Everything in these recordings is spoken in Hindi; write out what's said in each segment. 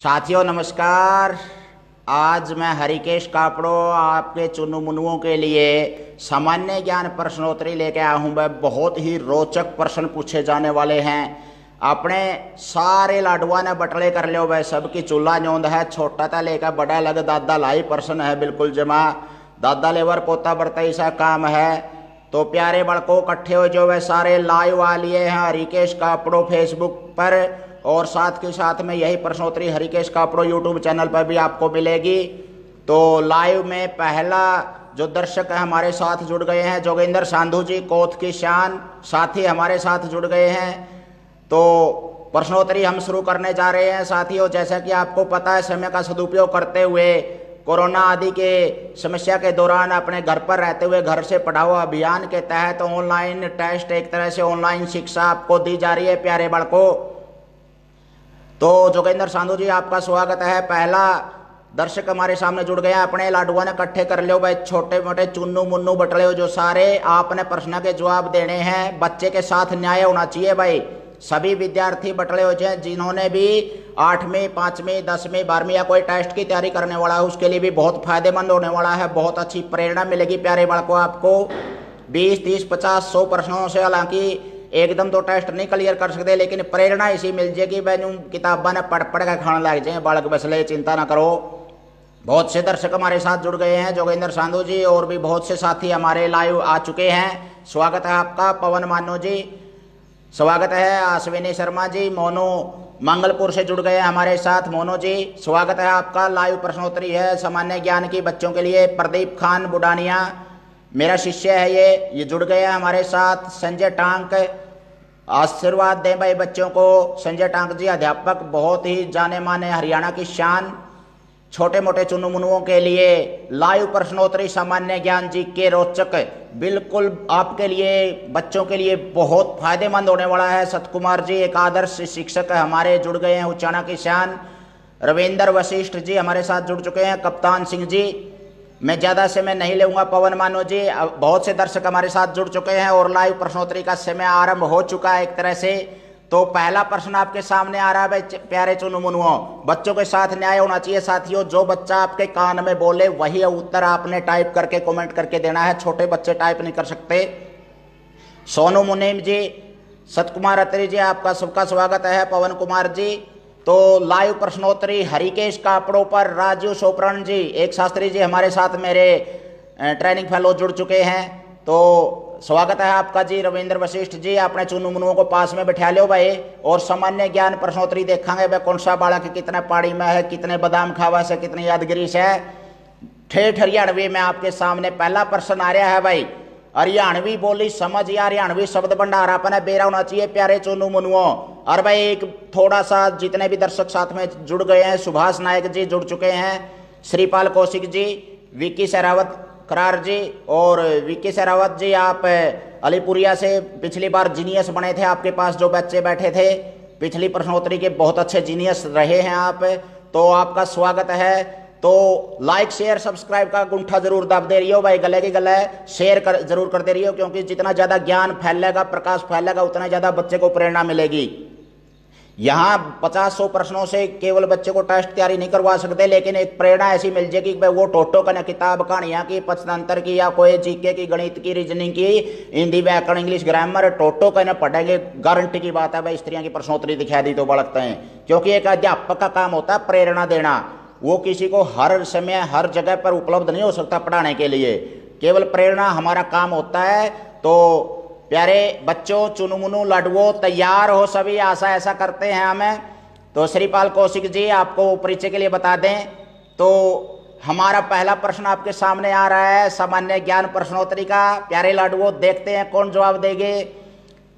साथियों नमस्कार। आज मैं हरिकेश कापड़ो आपके चुनु मुनुओं के लिए सामान्य ज्ञान प्रश्नोत्तरी लेके आया हूँ। वह बहुत ही रोचक प्रश्न पूछे जाने वाले हैं। अपने सारे लाडुआ ने बटले कर लियो। वह सबकी चूल्हा न्योंद है, छोटा था लेकर बड़ा लग दादा लाई प्रश्न है बिल्कुल जमा। दादा लेवर पोता बरता ऐसा काम है। तो प्यारे बड़कों इकट्ठे हो जो वह सारे लाइव आ लिए हैं हरिकेश कापड़ो फेसबुक पर, और साथ के साथ में यही प्रश्नोत्तरी हरिकेश कापड़ो यूट्यूब चैनल पर भी आपको मिलेगी। तो लाइव में पहला जो दर्शक है हमारे साथ जुड़ गए हैं, जोगेंद्र सांधू जी कोथ की शान साथी हमारे साथ जुड़ गए हैं। तो प्रश्नोत्तरी हम शुरू करने जा रहे हैं साथियों। जैसा कि आपको पता है, समय का सदुपयोग करते हुए कोरोना आदि के समस्या के दौरान अपने घर पर रहते हुए घर से पढ़ाओ अभियान के तहत ऑनलाइन टेस्ट, एक तरह से ऑनलाइन शिक्षा आपको दी जा रही है प्यारे बड़कों। तो जोगेंद्र सांधू जी आपका स्वागत है। पहला दर्शक हमारे सामने जुड़ गया। अपने लाडुआ ने इकट्ठे कर लो भाई, छोटे मोटे चुन्नू मुन्नू बटले हो जो सारे, आपने प्रश्न के जवाब देने हैं। बच्चे के साथ न्याय होना चाहिए भाई। सभी विद्यार्थी बटले हो जाए जिन्होंने भी 8वीं 5वीं 10वीं 12वीं या कोई टेस्ट की तैयारी करने वाला है, उसके लिए भी बहुत फायदेमंद होने वाला है। बहुत अच्छी प्रेरणा मिलेगी प्यारे बालकों आपको। 20 30 50 100 प्रश्नों से हालांकि एकदम तो टेस्ट नहीं क्लियर कर सकते, लेकिन प्रेरणा इसी मिल जाएगी। मैंने किताबा ने पढ़ पढ़ के खाने लग जाए बालक बसले, चिंता ना करो। बहुत से दर्शक हमारे साथ जुड़ गए हैं, जोगेंद्र सांधू जी और भी बहुत से साथी हमारे लाइव आ चुके हैं। स्वागत है आपका। पवन मानो जी स्वागत है। अश्विनी शर्मा जी मोनो मंगलपुर से जुड़ गए हैं हमारे साथ। मोनो जी स्वागत है आपका। लाइव प्रश्नोत्तरी है सामान्य ज्ञान की बच्चों के लिए। प्रदीप खान बुडानिया मेरा शिष्य है, ये जुड़ गए हैं हमारे साथ। संजय टांक आशीर्वाद दें भाई बच्चों को। संजय टांक जी अध्यापक, बहुत ही जाने माने हरियाणा की शान। छोटे मोटे चुनु मुनुओं के लिए लाइव प्रश्नोत्तरी सामान्य ज्ञान जी के रोचक, बिल्कुल आपके लिए बच्चों के लिए बहुत फायदेमंद होने वाला है। सतकुमार जी एक आदर्श शिक्षक हमारे जुड़ गए हैं, उच्चाणा की शान। रविंदर वशिष्ठ जी हमारे साथ जुड़ चुके हैं। कप्तान सिंह जी, मैं ज़्यादा समय नहीं लूँगा। पवन मानो जी, बहुत से दर्शक हमारे साथ जुड़ चुके हैं और लाइव प्रश्नोत्तरी का समय आरंभ हो चुका है एक तरह से। तो पहला प्रश्न आपके सामने आ रहा है प्यारे चुनु मुनुओं। बच्चों के साथ न्याय होना चाहिए साथियों। जो बच्चा आपके कान में बोले वही उत्तर आपने टाइप करके कमेंट करके देना है। छोटे बच्चे टाइप नहीं कर सकते। सोनू मुनीम जी, सतकुमार अत्री जी आपका सबका स्वागत है। पवन कुमार जी, तो लाइव प्रश्नोत्तरी हरिकेश कापड़ों पर राजू सोपरण जी, एक शास्त्री जी हमारे साथ मेरे ट्रेनिंग फेलो जुड़ चुके हैं। तो स्वागत है आपका जी। रविंद्र वशिष्ठ जी, अपने चुनु मुनुओं को पास में बैठा लो भाई, और सामान्य ज्ञान प्रश्नोत्तरी देखेंगे भाई। कौन सा बालक कितने पहाड़ी में है, कितने बादाम खावा से, कितनी यादगिरी से। ठेठ हरियाणवी में आपके सामने पहला प्रश्न आ रहा है भाई। हरियाणवी बोली समझ या हरियाणवी शब्द भंडार अपने बेरा होना चाहिए प्यारे चुनु मुनुओं। और भाई एक थोड़ा सा जितने भी दर्शक साथ में जुड़ गए हैं, सुभाष नायक जी जुड़ चुके हैं, श्रीपाल कौशिक जी, विक्की सहरावत करार जी, और विक्की सहरावत जी आप अलीपुरिया से पिछली बार जीनियस बने थे। आपके पास जो बच्चे बैठे थे पिछली प्रश्नोत्तरी के बहुत अच्छे जीनियस रहे हैं आप, तो आपका स्वागत है। तो लाइक शेयर सब्सक्राइब का गुंठा जरूर दब दे रही हो भाई, गले की गले शेयर जरूर कर दे रही हो, क्योंकि जितना ज्यादा ज्ञान फैलेगा, प्रकाश फैलेगा, उतना ज्यादा बच्चे को प्रेरणा मिलेगी। यहाँ 50-100 प्रश्नों से केवल बच्चे को टेस्ट तैयारी नहीं करवा सकते, लेकिन एक प्रेरणा ऐसी मिल जाएगी कि वो टोटो का किताब कहानियां की, पंचतंत्र की, या कोई जीके की, गणित की, रीजनिंग की, हिंदी व्याकरण, इंग्लिश ग्रामर टोटो का पढ़ेंगे। गारंटी की बात है भाई। स्त्रियों की प्रश्नोत्तरी दिखा दी तो बढ़ते हैं, क्योंकि एक अध्यापक का काम होता है प्रेरणा देना। वो किसी को हर समय हर जगह पर उपलब्ध नहीं हो सकता पढ़ाने के लिए, केवल प्रेरणा हमारा काम होता है। तो प्यारे बच्चों, चुनु मुनु लाडुओं, तैयार हो सभी? आशा ऐसा करते हैं हमें। तो श्रीपाल कौशिक जी आपको परिचय के लिए बता दें तो हमारा पहला प्रश्न आपके सामने आ रहा है सामान्य ज्ञान प्रश्नोत्तरी का। प्यारे लाडुओं, देखते हैं कौन जवाब देंगे।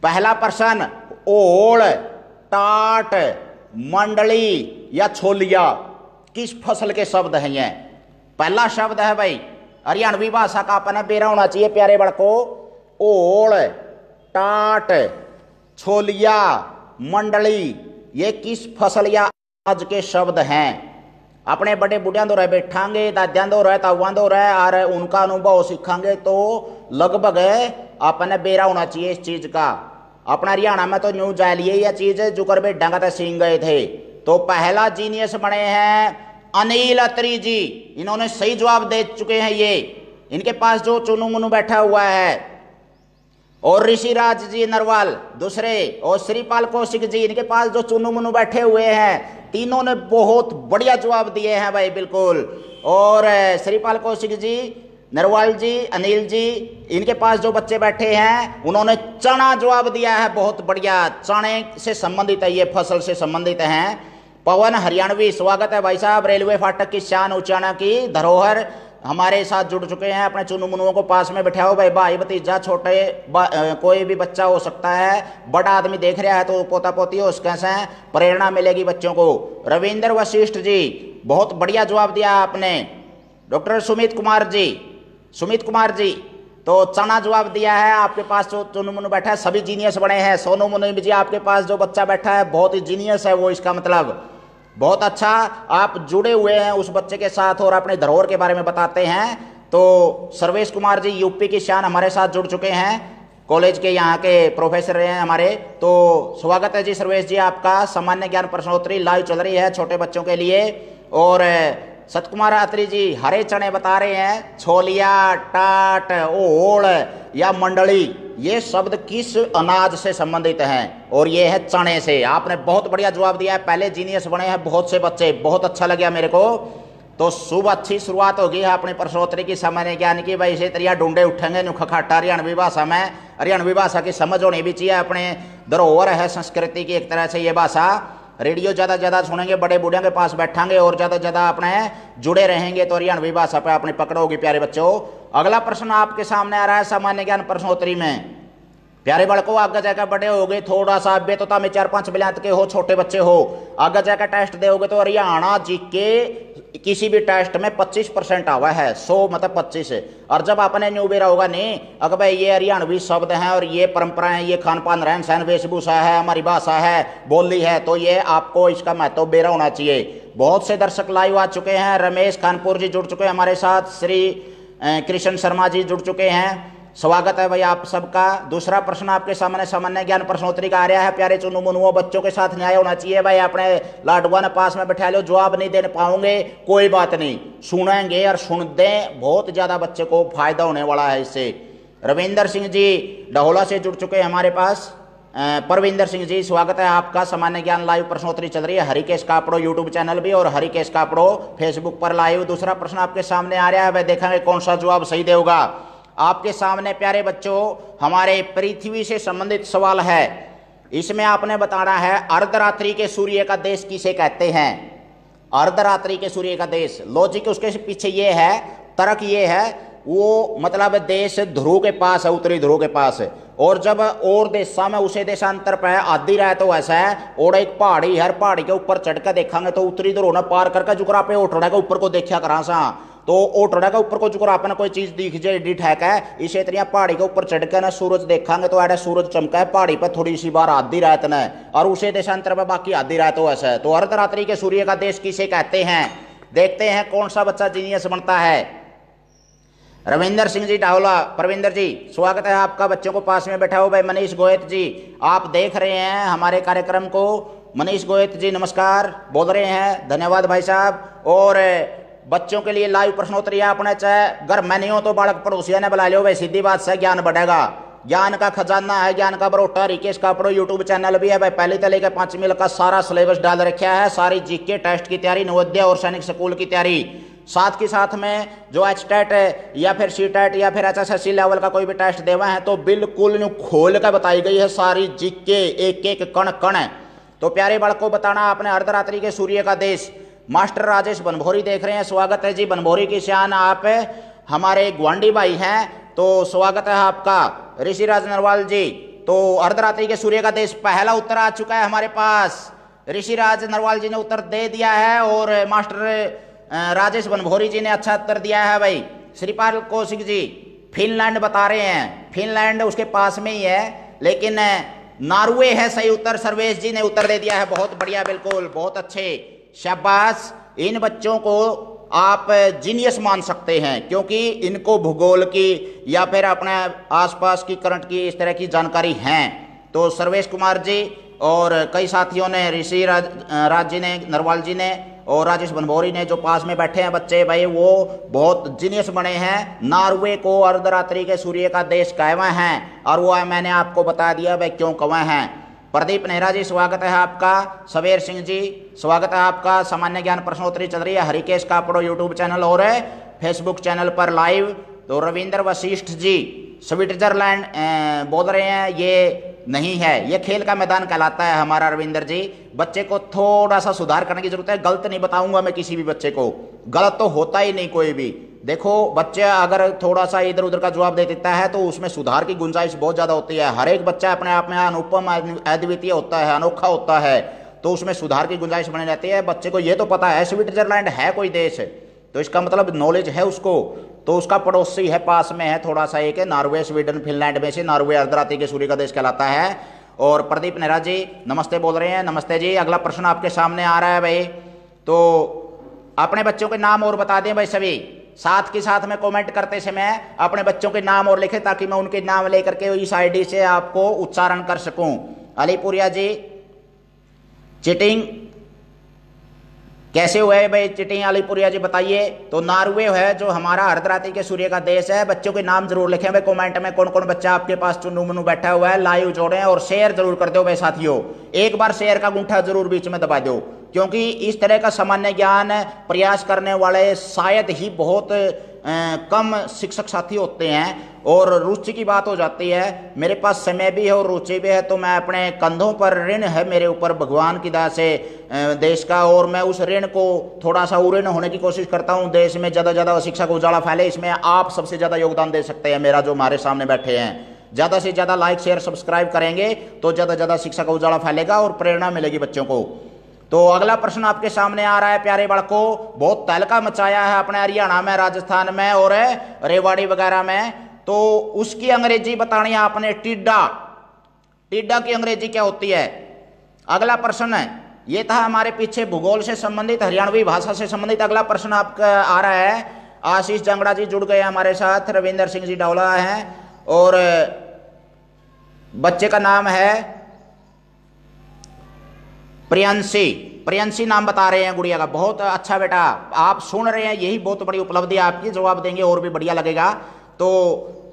पहला प्रश्न, ओल, टाट, मंडली या छोलिया किस फसल के शब्द हैं? ये पहला शब्द है भाई। हरियाणवी भाषा का अपना बेरा होना चाहिए प्यारे बड़कों। ओल, टाट, छोलिया, मंडली, ये किस फसल या अनाज के शब्द हैं? अपने बड़े बुढ़िया दो रहे बैठांगे, दादिया दो रहे, तावा दो रहे, और उनका अनुभव सीखांगे तो लगभग अपने बेरा होना चाहिए इस चीज का। अपना हरियाणा में तो न्यू जा लिए यह चीज जो कर बैठांगा तो सीख गए थे। तो पहला जीनियस बने हैं अनिल अत्री जी, इन्होंने सही जवाब दे चुके हैं। ये इनके पास जो चुनू मुनू बैठा हुआ है, और ऋषिराज जी नरवाल दूसरे, और श्रीपाल कौशिक जी, इनके पास जो चुनू मुनू बैठे हुए हैं, तीनों ने बहुत बढ़िया जवाब दिए हैं भाई, बिल्कुल। और श्रीपाल कौशिक जी, नरवाल जी, अनिल जी, इनके पास जो बच्चे बैठे हैं उन्होंने चना जवाब दिया है, बहुत बढ़िया। चने से संबंधित है, ये फसल से संबंधित हैं। पवन हरियाणवी, स्वागत है भाई साहब। रेलवे फाटक की शान उचाना की धरोहर हमारे साथ जुड़ चुके हैं। अपने चुनू मुनुओं को पास में बैठाओ भाई, भाई भतीजा, छोटे कोई भी बच्चा हो सकता है, बड़ा आदमी देख रहा है तो पोता पोती हो, उसके से प्रेरणा मिलेगी बच्चों को। रविंद्र वशिष्ठ जी, बहुत बढ़िया जवाब दिया आपने। डॉक्टर सुमित कुमार जी, सुमित कुमार जी, तो चना जवाब दिया है। आपके पास जो चुनू मुनु बैठा है सभी जीनियस बने हैं। सोनू मुनु जी, आपके पास जो बच्चा बैठा है बहुत ही जीनियस है वो, इसका मतलब बहुत अच्छा आप जुड़े हुए हैं उस बच्चे के साथ और अपने धरोहर के बारे में बताते हैं। तो सर्वेश कुमार जी, यूपी की शान, हमारे साथ जुड़ चुके हैं, कॉलेज के यहाँ के प्रोफेसर हैं हमारे। तो स्वागत है जी सर्वेश जी आपका। सामान्य ज्ञान प्रश्नोत्तरी लाइव चल रही है छोटे बच्चों के लिए। और सतकुमार अत्री जी हरे चने बता रहे हैं। छोलिया, टाट, ओड़ या मंडली, ये शब्द किस अनाज से संबंधित हैं? और ये है चने से। आपने बहुत बढ़िया जवाब दिया है, पहले जीनियस बने हैं बहुत से बच्चे, बहुत अच्छा लगा मेरे को। तो शुभ अच्छी शुरुआत होगी है अपनी प्रश्नोत्तरी की सामान्य ज्ञान की। भाई इसी तरह ढूंढे उठेंगे नुखखाटा हरियाणवी भाषा में, हरियाणवी भाषा की समझ होनी भी चाहिए। अपने धरोहर है संस्कृति की एक तरह से ये भाषा। रेडियो ज़्यादा ज़्यादा सुनेंगे, बड़े बूढ़ियों के पास बैठेंगे और ज़्यादा ज़्यादा अपने जुड़े रहेंगे तो हरियाणवी भाषा पे अपनी पकड़ होगी प्यारे बच्चों। अगला प्रश्न आपके सामने आ रहा है सामान्य ज्ञान प्रश्नोत्तरी में। प्यारे बालकों, आगे जाकर बड़े हो गए, थोड़ा सा बेतोता में 4-5 बिलात के हो, छोटे बच्चे हो, आगे जाकर टेस्ट दोगे तो हरियाणा जी के किसी भी टेस्ट में 25% आवा है, 100 मतलब 25। और जब आपने न्यू बेरा होगा नहीं, अगर भाई ये हरियाणवी शब्द हैं और ये परंपराएं, ये खान पान, रहन सहन, वेशभूषा है, हमारी भाषा है, बोली है, तो ये आपको इसका महत्व बेरा होना चाहिए। बहुत से दर्शक लाइव आ चुके हैं। रमेश खानपुर जी जुड़ चुके हैं हमारे साथ, श्री कृष्ण शर्मा जी जुड़ चुके हैं, स्वागत है भाई आप सबका। दूसरा प्रश्न आपके सामने सामान्य ज्ञान प्रश्नोत्तरी का आ रहा है। प्यारे चुनू मुनुओं, बच्चों के साथ न्याय होना चाहिए भाई। अपने लाडवा ने पास में बैठा लो, जवाब नहीं दे पाओगे कोई बात नहीं, सुनेंगे और सुन दें, बहुत ज्यादा बच्चे को फायदा होने वाला है इससे। रविंदर सिंह जी डहोला से जुड़ चुके हैं हमारे पास। परविंदर सिंह जी, स्वागत है आपका। सामान्य ज्ञान लाइव प्रश्नोत्तरी चल रही है, हरिकेश कापड़ो यूट्यूब चैनल भी और हरिकेश कापड़ो फेसबुक पर लाइव। दूसरा प्रश्न आपके सामने आ रहा है, वह देखेंगे कौन सा जवाब सही देगा। आपके सामने प्यारे बच्चों हमारे पृथ्वी से संबंधित सवाल है। इसमें आपने बताना है अर्धरात्रि के सूर्य का देश किसे कहते हैं। अर्धरात्रि के सूर्य का देश, लॉजिक उसके पीछे ये है, तर्क ये है, वो मतलब देश ध्रुव के पास है, उत्तरी ध्रुव के पास है। और जब और देशा में उसे देशांतर पे आधी रात तो ऐसा है, और एक पहाड़ी, हर पहाड़ी के ऊपर चढ़ कर देखेंगे तो उत्तरी ध्रुव ने पार करके जुकरा पे ओटड़ा के ऊपर को देखा करा सा, तो ओटड़ा के ऊपर को जुकरा अपना कोई चीज दिख जाए ठहक है, इसे तरह पहाड़ी के ऊपर चढ़ के ना सूरज देखेंगे तो ऐसा सूरज चमका है पहाड़ी पर थोड़ी सी बार आधी रात न, और उसे देशांतर पे बाकी आधी रात हो ऐसा है। तो अर्धरात्रि के सूर्य का देश किसे कहते हैं? देखते हैं कौन सा बच्चा जीनियस बनता है। रविंदर सिंह जी डावला, परविंदर जी स्वागत है आपका, बच्चों को पास में बैठा हो भाई। मनीष गोयत जी, आप देख रहे हैं हमारे कार्यक्रम को। मनीष गोयत जी नमस्कार बोल रहे हैं, धन्यवाद भाई साहब। और बच्चों के लिए लाइव प्रश्नोत्तरी आपने चाहे घर में नहीं हो तो बालक पड़ोसिया ने बुला लो भाई, सीधी बात से ज्ञान बढ़ेगा। ज्ञान का खजाना है, ज्ञान का बरोटा। रिकेश कापड़ो यूट्यूब चैनल भी है भाई, पहली से लेकर 5वीं का सारा सिलेबस डाल रखा है, सारी जीके टेस्ट की तैयारी, नवोदय और सैनिक स्कूल की तैयारी, साथ के साथ में जो एचटेट या फिर सीटेट या फिर एचएसएससी लेवल का कोई भी टेस्ट देवा है तो बिल्कुल खोल कर बताई गई है सारी जीके, एक एक कण कण। तो प्यारे बालक को बताना आपने अर्धरात्रि के सूर्य का देश। मास्टर राजेश बनभोरी देख रहे हैं, स्वागत है जी। बनभोरी की शान आप हमारे ग्वांडी भाई हैं, तो स्वागत है आपका। ऋषिराज नरवाल जी, तो अर्धरात्रि के सूर्य का देश पहला उत्तर आ चुका है हमारे पास। ऋषिराज नरवाल जी ने उत्तर दे दिया है और मास्टर राजेश बनभोरी जी ने अच्छा उत्तर दिया है भाई। श्रीपाल कौशिक जी फिनलैंड बता रहे हैं, फिनलैंड उसके पास में ही है, लेकिन नॉर्वे है सही उत्तर। सर्वेश जी ने उत्तर दे दिया है, बहुत बढ़िया, बिल्कुल बहुत अच्छे, शाबाश। इन बच्चों को आप जीनियस मान सकते हैं क्योंकि इनको भूगोल की या फिर अपने आसपास की करंट की इस तरह की जानकारी है। तो सर्वेश कुमार जी और कई साथियों ने, ऋषि राज जी ने, नरवाल जी ने और राजेश बनभोरी ने, जो पास में बैठे हैं बच्चे भाई, वो बहुत जीनियस बने हैं। नॉर्वे को अर्धरात्रि के सूर्य का देश कहवे हैं, और वो मैंने आपको बता दिया भाई क्यों कहवे हैं। प्रदीप नेहरा जी स्वागत है आपका। सवेर सिंह जी स्वागत है आपका। सामान्य ज्ञान प्रश्नोत्तरी चल रही है हरिकेश कापड़ो यूट्यूब चैनल और फेसबुक चैनल पर लाइव। तो रविंद्र वशिष्ठ जी स्विट्जरलैंड बोल रहे हैं, ये नहीं है, ये खेल का मैदान कहलाता है हमारा। रविंद्र जी, बच्चे को थोड़ा सा सुधार करने की जरूरत है। गलत नहीं बताऊंगा मैं किसी भी बच्चे को, गलत तो होता ही नहीं कोई भी। देखो बच्चे अगर थोड़ा सा इधर उधर का जवाब दे देता है तो उसमें सुधार की गुंजाइश बहुत ज्यादा होती है। हर एक बच्चा अपने आप में अनुपम अद्वितीय होता है, अनोखा होता है, तो उसमें सुधार की गुंजाइश बनी रहती है। बच्चे को ये तो पता है स्विट्जरलैंड है कोई देश, तो इसका मतलब नॉलेज है उसको, तो उसका पड़ोसी है, पास में है थोड़ा सा, एक है नॉर्वे, स्वीडन, फिनलैंड में से नॉर्वे अर्धरात्रि के सूर्य का देश कहलाता है। और प्रदीप नेहरा जी नमस्ते बोल रहे हैं। नमस्ते जी। अगला प्रश्न आपके सामने आ रहा है भाई, तो अपने बच्चों के नाम और बता दें भाई सभी, साथ के साथ में कमेंट करते समय अपने बच्चों के नाम और लिखें, ताकि मैं उनके नाम लेकर के इस आईडी से आपको उच्चारण कर सकूं। अलीपुरिया जी, चीटिंग कैसे हुआ है भाई? चीटिंग अलीपुरिया जी बताइए। तो नॉर्वे है जो हमारा अर्धरात्रि के सूर्य का देश है। बच्चों के नाम जरूर लिखें भाई कमेंट में, कौन कौन बच्चा आपके पास चुन्नू मुन्नू बैठा हुआ है। लाइव जोड़ें और शेयर जरूर कर दो भाई साथियों, एक बार शेयर का अंगूठा जरूर बीच में दबा दो, क्योंकि इस तरह का सामान्य ज्ञान प्रयास करने वाले शायद ही बहुत कम शिक्षक साथी होते हैं, और रुचि की बात हो जाती है। मेरे पास समय भी है और रुचि भी है, तो मैं अपने कंधों पर ऋण है मेरे ऊपर भगवान की दया से देश का, और मैं उस ऋण को थोड़ा सा उऋण होने की कोशिश करता हूं। देश में ज़्यादा ज़्यादा शिक्षा का उजाला फैले, इसमें आप सबसे ज़्यादा योगदान दे सकते हैं मेरा, जो हमारे सामने बैठे हैं। ज़्यादा से ज़्यादा लाइक शेयर सब्सक्राइब करेंगे तो ज़्यादा ज़्यादा शिक्षा का उजाला फैलेगा और प्रेरणा मिलेगी बच्चों को। तो अगला प्रश्न आपके सामने आ रहा है प्यारे बालकों, बहुत तहलका मचाया है अपने हरियाणा में, राजस्थान में और रेवाड़ी वगैरह में, तो उसकी अंग्रेजी बतानी है आपने। टिड्डा, टिड्डा की अंग्रेजी क्या होती है? अगला प्रश्न है, ये था हमारे पीछे भूगोल से संबंधित, हरियाणवी भाषा से संबंधित। अगला प्रश्न आपका आ रहा है। आशीष जांगड़ा जी जुड़ गए हमारे साथ, रविंदर सिंह जी डावला हैं, और बच्चे का नाम है प्रियंशी। प्रियंशी नाम बता रहे हैं गुड़िया का। बहुत अच्छा बेटा, आप सुन रहे हैं, यही बहुत बड़ी उपलब्धि है आपकी। जवाब देंगे और भी बढ़िया लगेगा। तो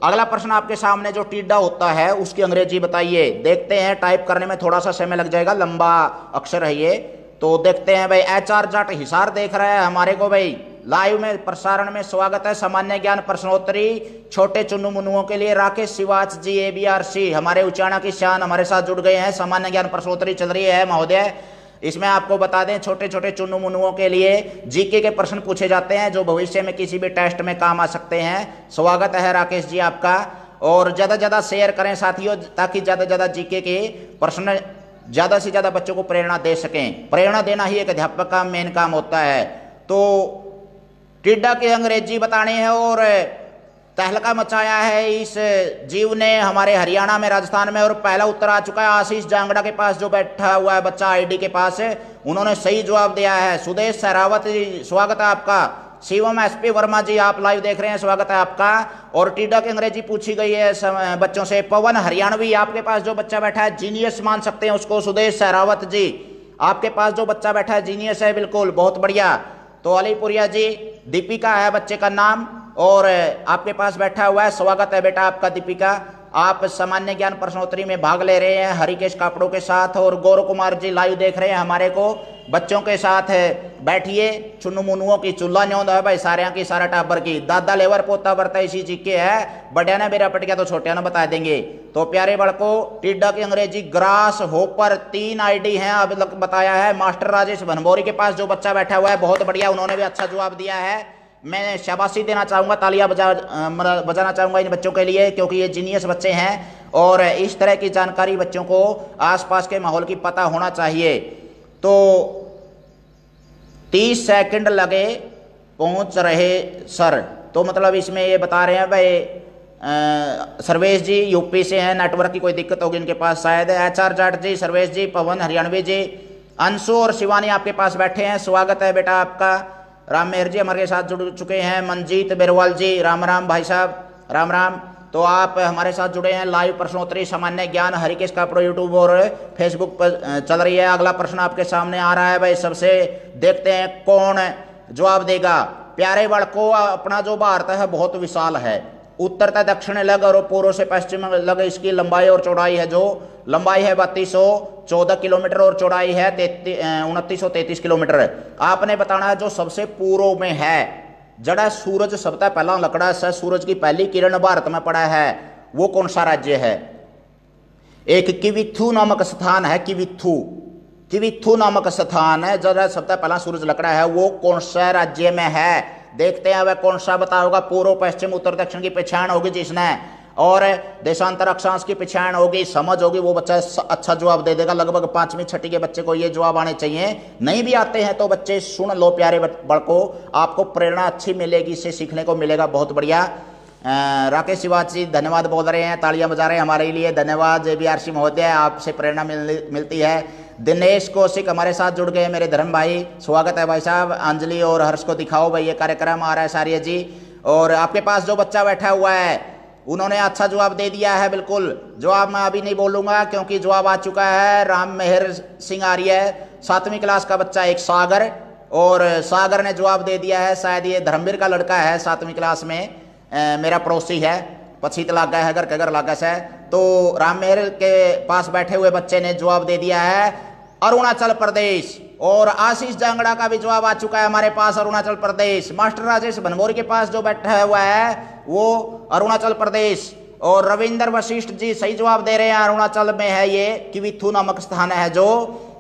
अगला प्रश्न आपके सामने, जो टिड्डा होता है उसकी अंग्रेजी बताइए। देखते हैं, टाइप करने में थोड़ा सा समय लग जाएगा, लंबा अक्षर है ये, तो देखते हैं भाई। HR जाट हिसार देख रहा है हमारे को भाई, लाइव में प्रसारण में स्वागत है। सामान्य ज्ञान प्रश्नोत्तरी छोटे चुन्नू मुन्नुओं के लिए राकेश शिवाच जी ABRC हमारे उचाना की शान हमारे साथ जुड़ गए हैं। सामान्य ज्ञान प्रश्नोत्तरी चल रही है महोदय। इसमें आपको बता दें, छोटे छोटे चुन्नू मुन्नुओं के लिए जीके के प्रश्न पूछे जाते हैं, जो भविष्य में किसी भी टेस्ट में काम आ सकते हैं। स्वागत है राकेश जी आपका, और ज़्यादा से ज़्यादा शेयर करें साथियों, ताकि ज़्यादा से ज़्यादा जीके के प्रश्न ज़्यादा से ज़्यादा बच्चों को प्रेरणा दे सकें। प्रेरणा देना ही एक अध्यापक का मेन काम होता है। तो टिड्डा की अंग्रेजी बतानी है, और तहलका मचाया है इस जीव ने हमारे हरियाणा में, राजस्थान में। और पहला उत्तर आ चुका है आशीष जांगड़ा के पास, जो बैठा हुआ है बच्चा आईडी के पास, उन्होंने सही जवाब दिया है। सुदेश सहरावत जी स्वागत है आपका। शिवम SP वर्मा जी आप लाइव देख रहे हैं, स्वागत है आपका। और टिड्डा की अंग्रेजी पूछी गई है बच्चों से। पवन हरियाणवी आपके पास जो बच्चा बैठा है, जीनियस मान सकते हैं उसको। सुदेश सहरावत जी आपके पास जो बच्चा बैठा है जीनियस है, बिल्कुल, बहुत बढ़िया। तो अलीपुरिया जी, दीपिका है बच्चे का नाम, और आपके पास बैठा हुआ है। स्वागत है बेटा आपका दीपिका। आप सामान्य ज्ञान प्रश्नोत्तरी में भाग ले रहे हैं हरिकेश कापड़ों के साथ। और गौरव कुमार जी लाइव देख रहे हैं हमारे को। बच्चों के साथ बैठिए, चुन्नू मुन्नुओं की चुल्ला न्योंद है भाई, सारे की सारा टाबर की। दादा लेवर पोता बरता इसी जीके है, बड़िया ने बेरा पट गया तो छोटिया ने बता देंगे। तो प्यारे बड़को, टिड्डा की अंग्रेजी ग्रास होपर। 3 आईडी हैं अब तक बताया है। मास्टर राजेश भनभोरी के पास जो बच्चा बैठा हुआ है, बहुत बढ़िया, उन्होंने भी अच्छा जवाब दिया है। मैं शाबाशी देना चाहूँगा, तालियां बजाना चाहूँगा इन बच्चों के लिए, क्योंकि ये जीनियस बच्चे हैं, और इस तरह की जानकारी बच्चों को आसपास के माहौल की पता होना चाहिए। तो 30 सेकंड लगे पहुँच रहे सर, तो मतलब इसमें ये बता रहे हैं भाई सर्वेश जी यूपी से हैं, नेटवर्क की कोई दिक्कत होगी इनके पास शायद। HR जाट जी, सर्वेश जी, पवन हरियाणवी जी, अंशु और शिवानी आपके पास बैठे हैं, स्वागत है बेटा आपका। राम मेहर जी हमारे साथ जुड़ चुके हैं। मनजीत बेरवाल जी, राम राम भाई साहब, राम राम। तो आप हमारे साथ जुड़े हैं। लाइव प्रश्नोत्तरी सामान्य ज्ञान हरिकेश कापड़ो यूट्यूब और फेसबुक पर चल रही है। अगला प्रश्न आपके सामने आ रहा है भाई, सबसे देखते हैं कौन जवाब देगा। प्यारे बालकों, अपना जो भारत है बहुत विशाल है। उत्तर से दक्षिण लग और पूर्व से पश्चिम लग इसकी लंबाई और चौड़ाई है। जो लंबाई है 3214 किलोमीटर और चौड़ाई है 2933 किलोमीटर। आपने बताना है जो सबसे पूर्व में है, जड़ा सूरज सबसे पहला लकड़ा से सूरज की पहली किरण भारत में पड़ा है, वो कौन सा राज्य है। एक किविथु नामक स्थान है, किविथु नामक स्थान है, जड़ा सबसे पहला सूरज लकड़ा है, वो कौन सा राज्य में है। देखते हैं वह कौन सा बता होगा। पूर्व पश्चिम उत्तर दक्षिण की पहचान होगी जिसने, और देशांतर अक्षांश की पहचान होगी, समझ होगी, वो बच्चा अच्छा जवाब दे देगा। लगभग 5वीं 6वीं के बच्चे को ये जवाब आने चाहिए। नहीं भी आते हैं तो बच्चे सुन लो प्यारे बड़को, आपको प्रेरणा अच्छी मिलेगी, इससे सीखने को मिलेगा। बहुत बढ़िया। राकेश शिवाज जी धन्यवाद बोल रहे हैं, तालियां बजा रहे हैं हमारे लिए, धन्यवाद। JBRC महोदय, आपसे प्रेरणा मिलती है। दिनेश कौशिक हमारे साथ जुड़ गए मेरे धर्म भाई, स्वागत है भाई साहब। अंजलि और हर्ष को दिखाओ भाई, ये कार्यक्रम आ रहा है सारिया जी। और आपके पास जो बच्चा बैठा हुआ है उन्होंने अच्छा जवाब दे दिया है। बिल्कुल जवाब मैं अभी नहीं बोलूंगा क्योंकि जवाब आ चुका है। राम मेहर सिंह आर्य 7वीं क्लास का बच्चा एक सागर, और सागर ने जवाब दे दिया है। शायद ये धर्मवीर का लड़का है 7वीं क्लास में, मेरा पड़ोसी है, पछीत लागा है, घर के घर लागा से। तो राम मेहर के पास बैठे हुए बच्चे ने जवाब दे दिया है अरुणाचल प्रदेश। और आशीष जांगड़ा का भी जवाब आ चुका है हमारे पास, अरुणाचल प्रदेश। मास्टर राजेश बनमोरी के पास जो बैठा हुआ है वो अरुणाचल प्रदेश। और रविंद्र वशिष्ठ जी सही जवाब दे रहे हैं, अरुणाचल में है ये, किविथु नामक स्थान है जो,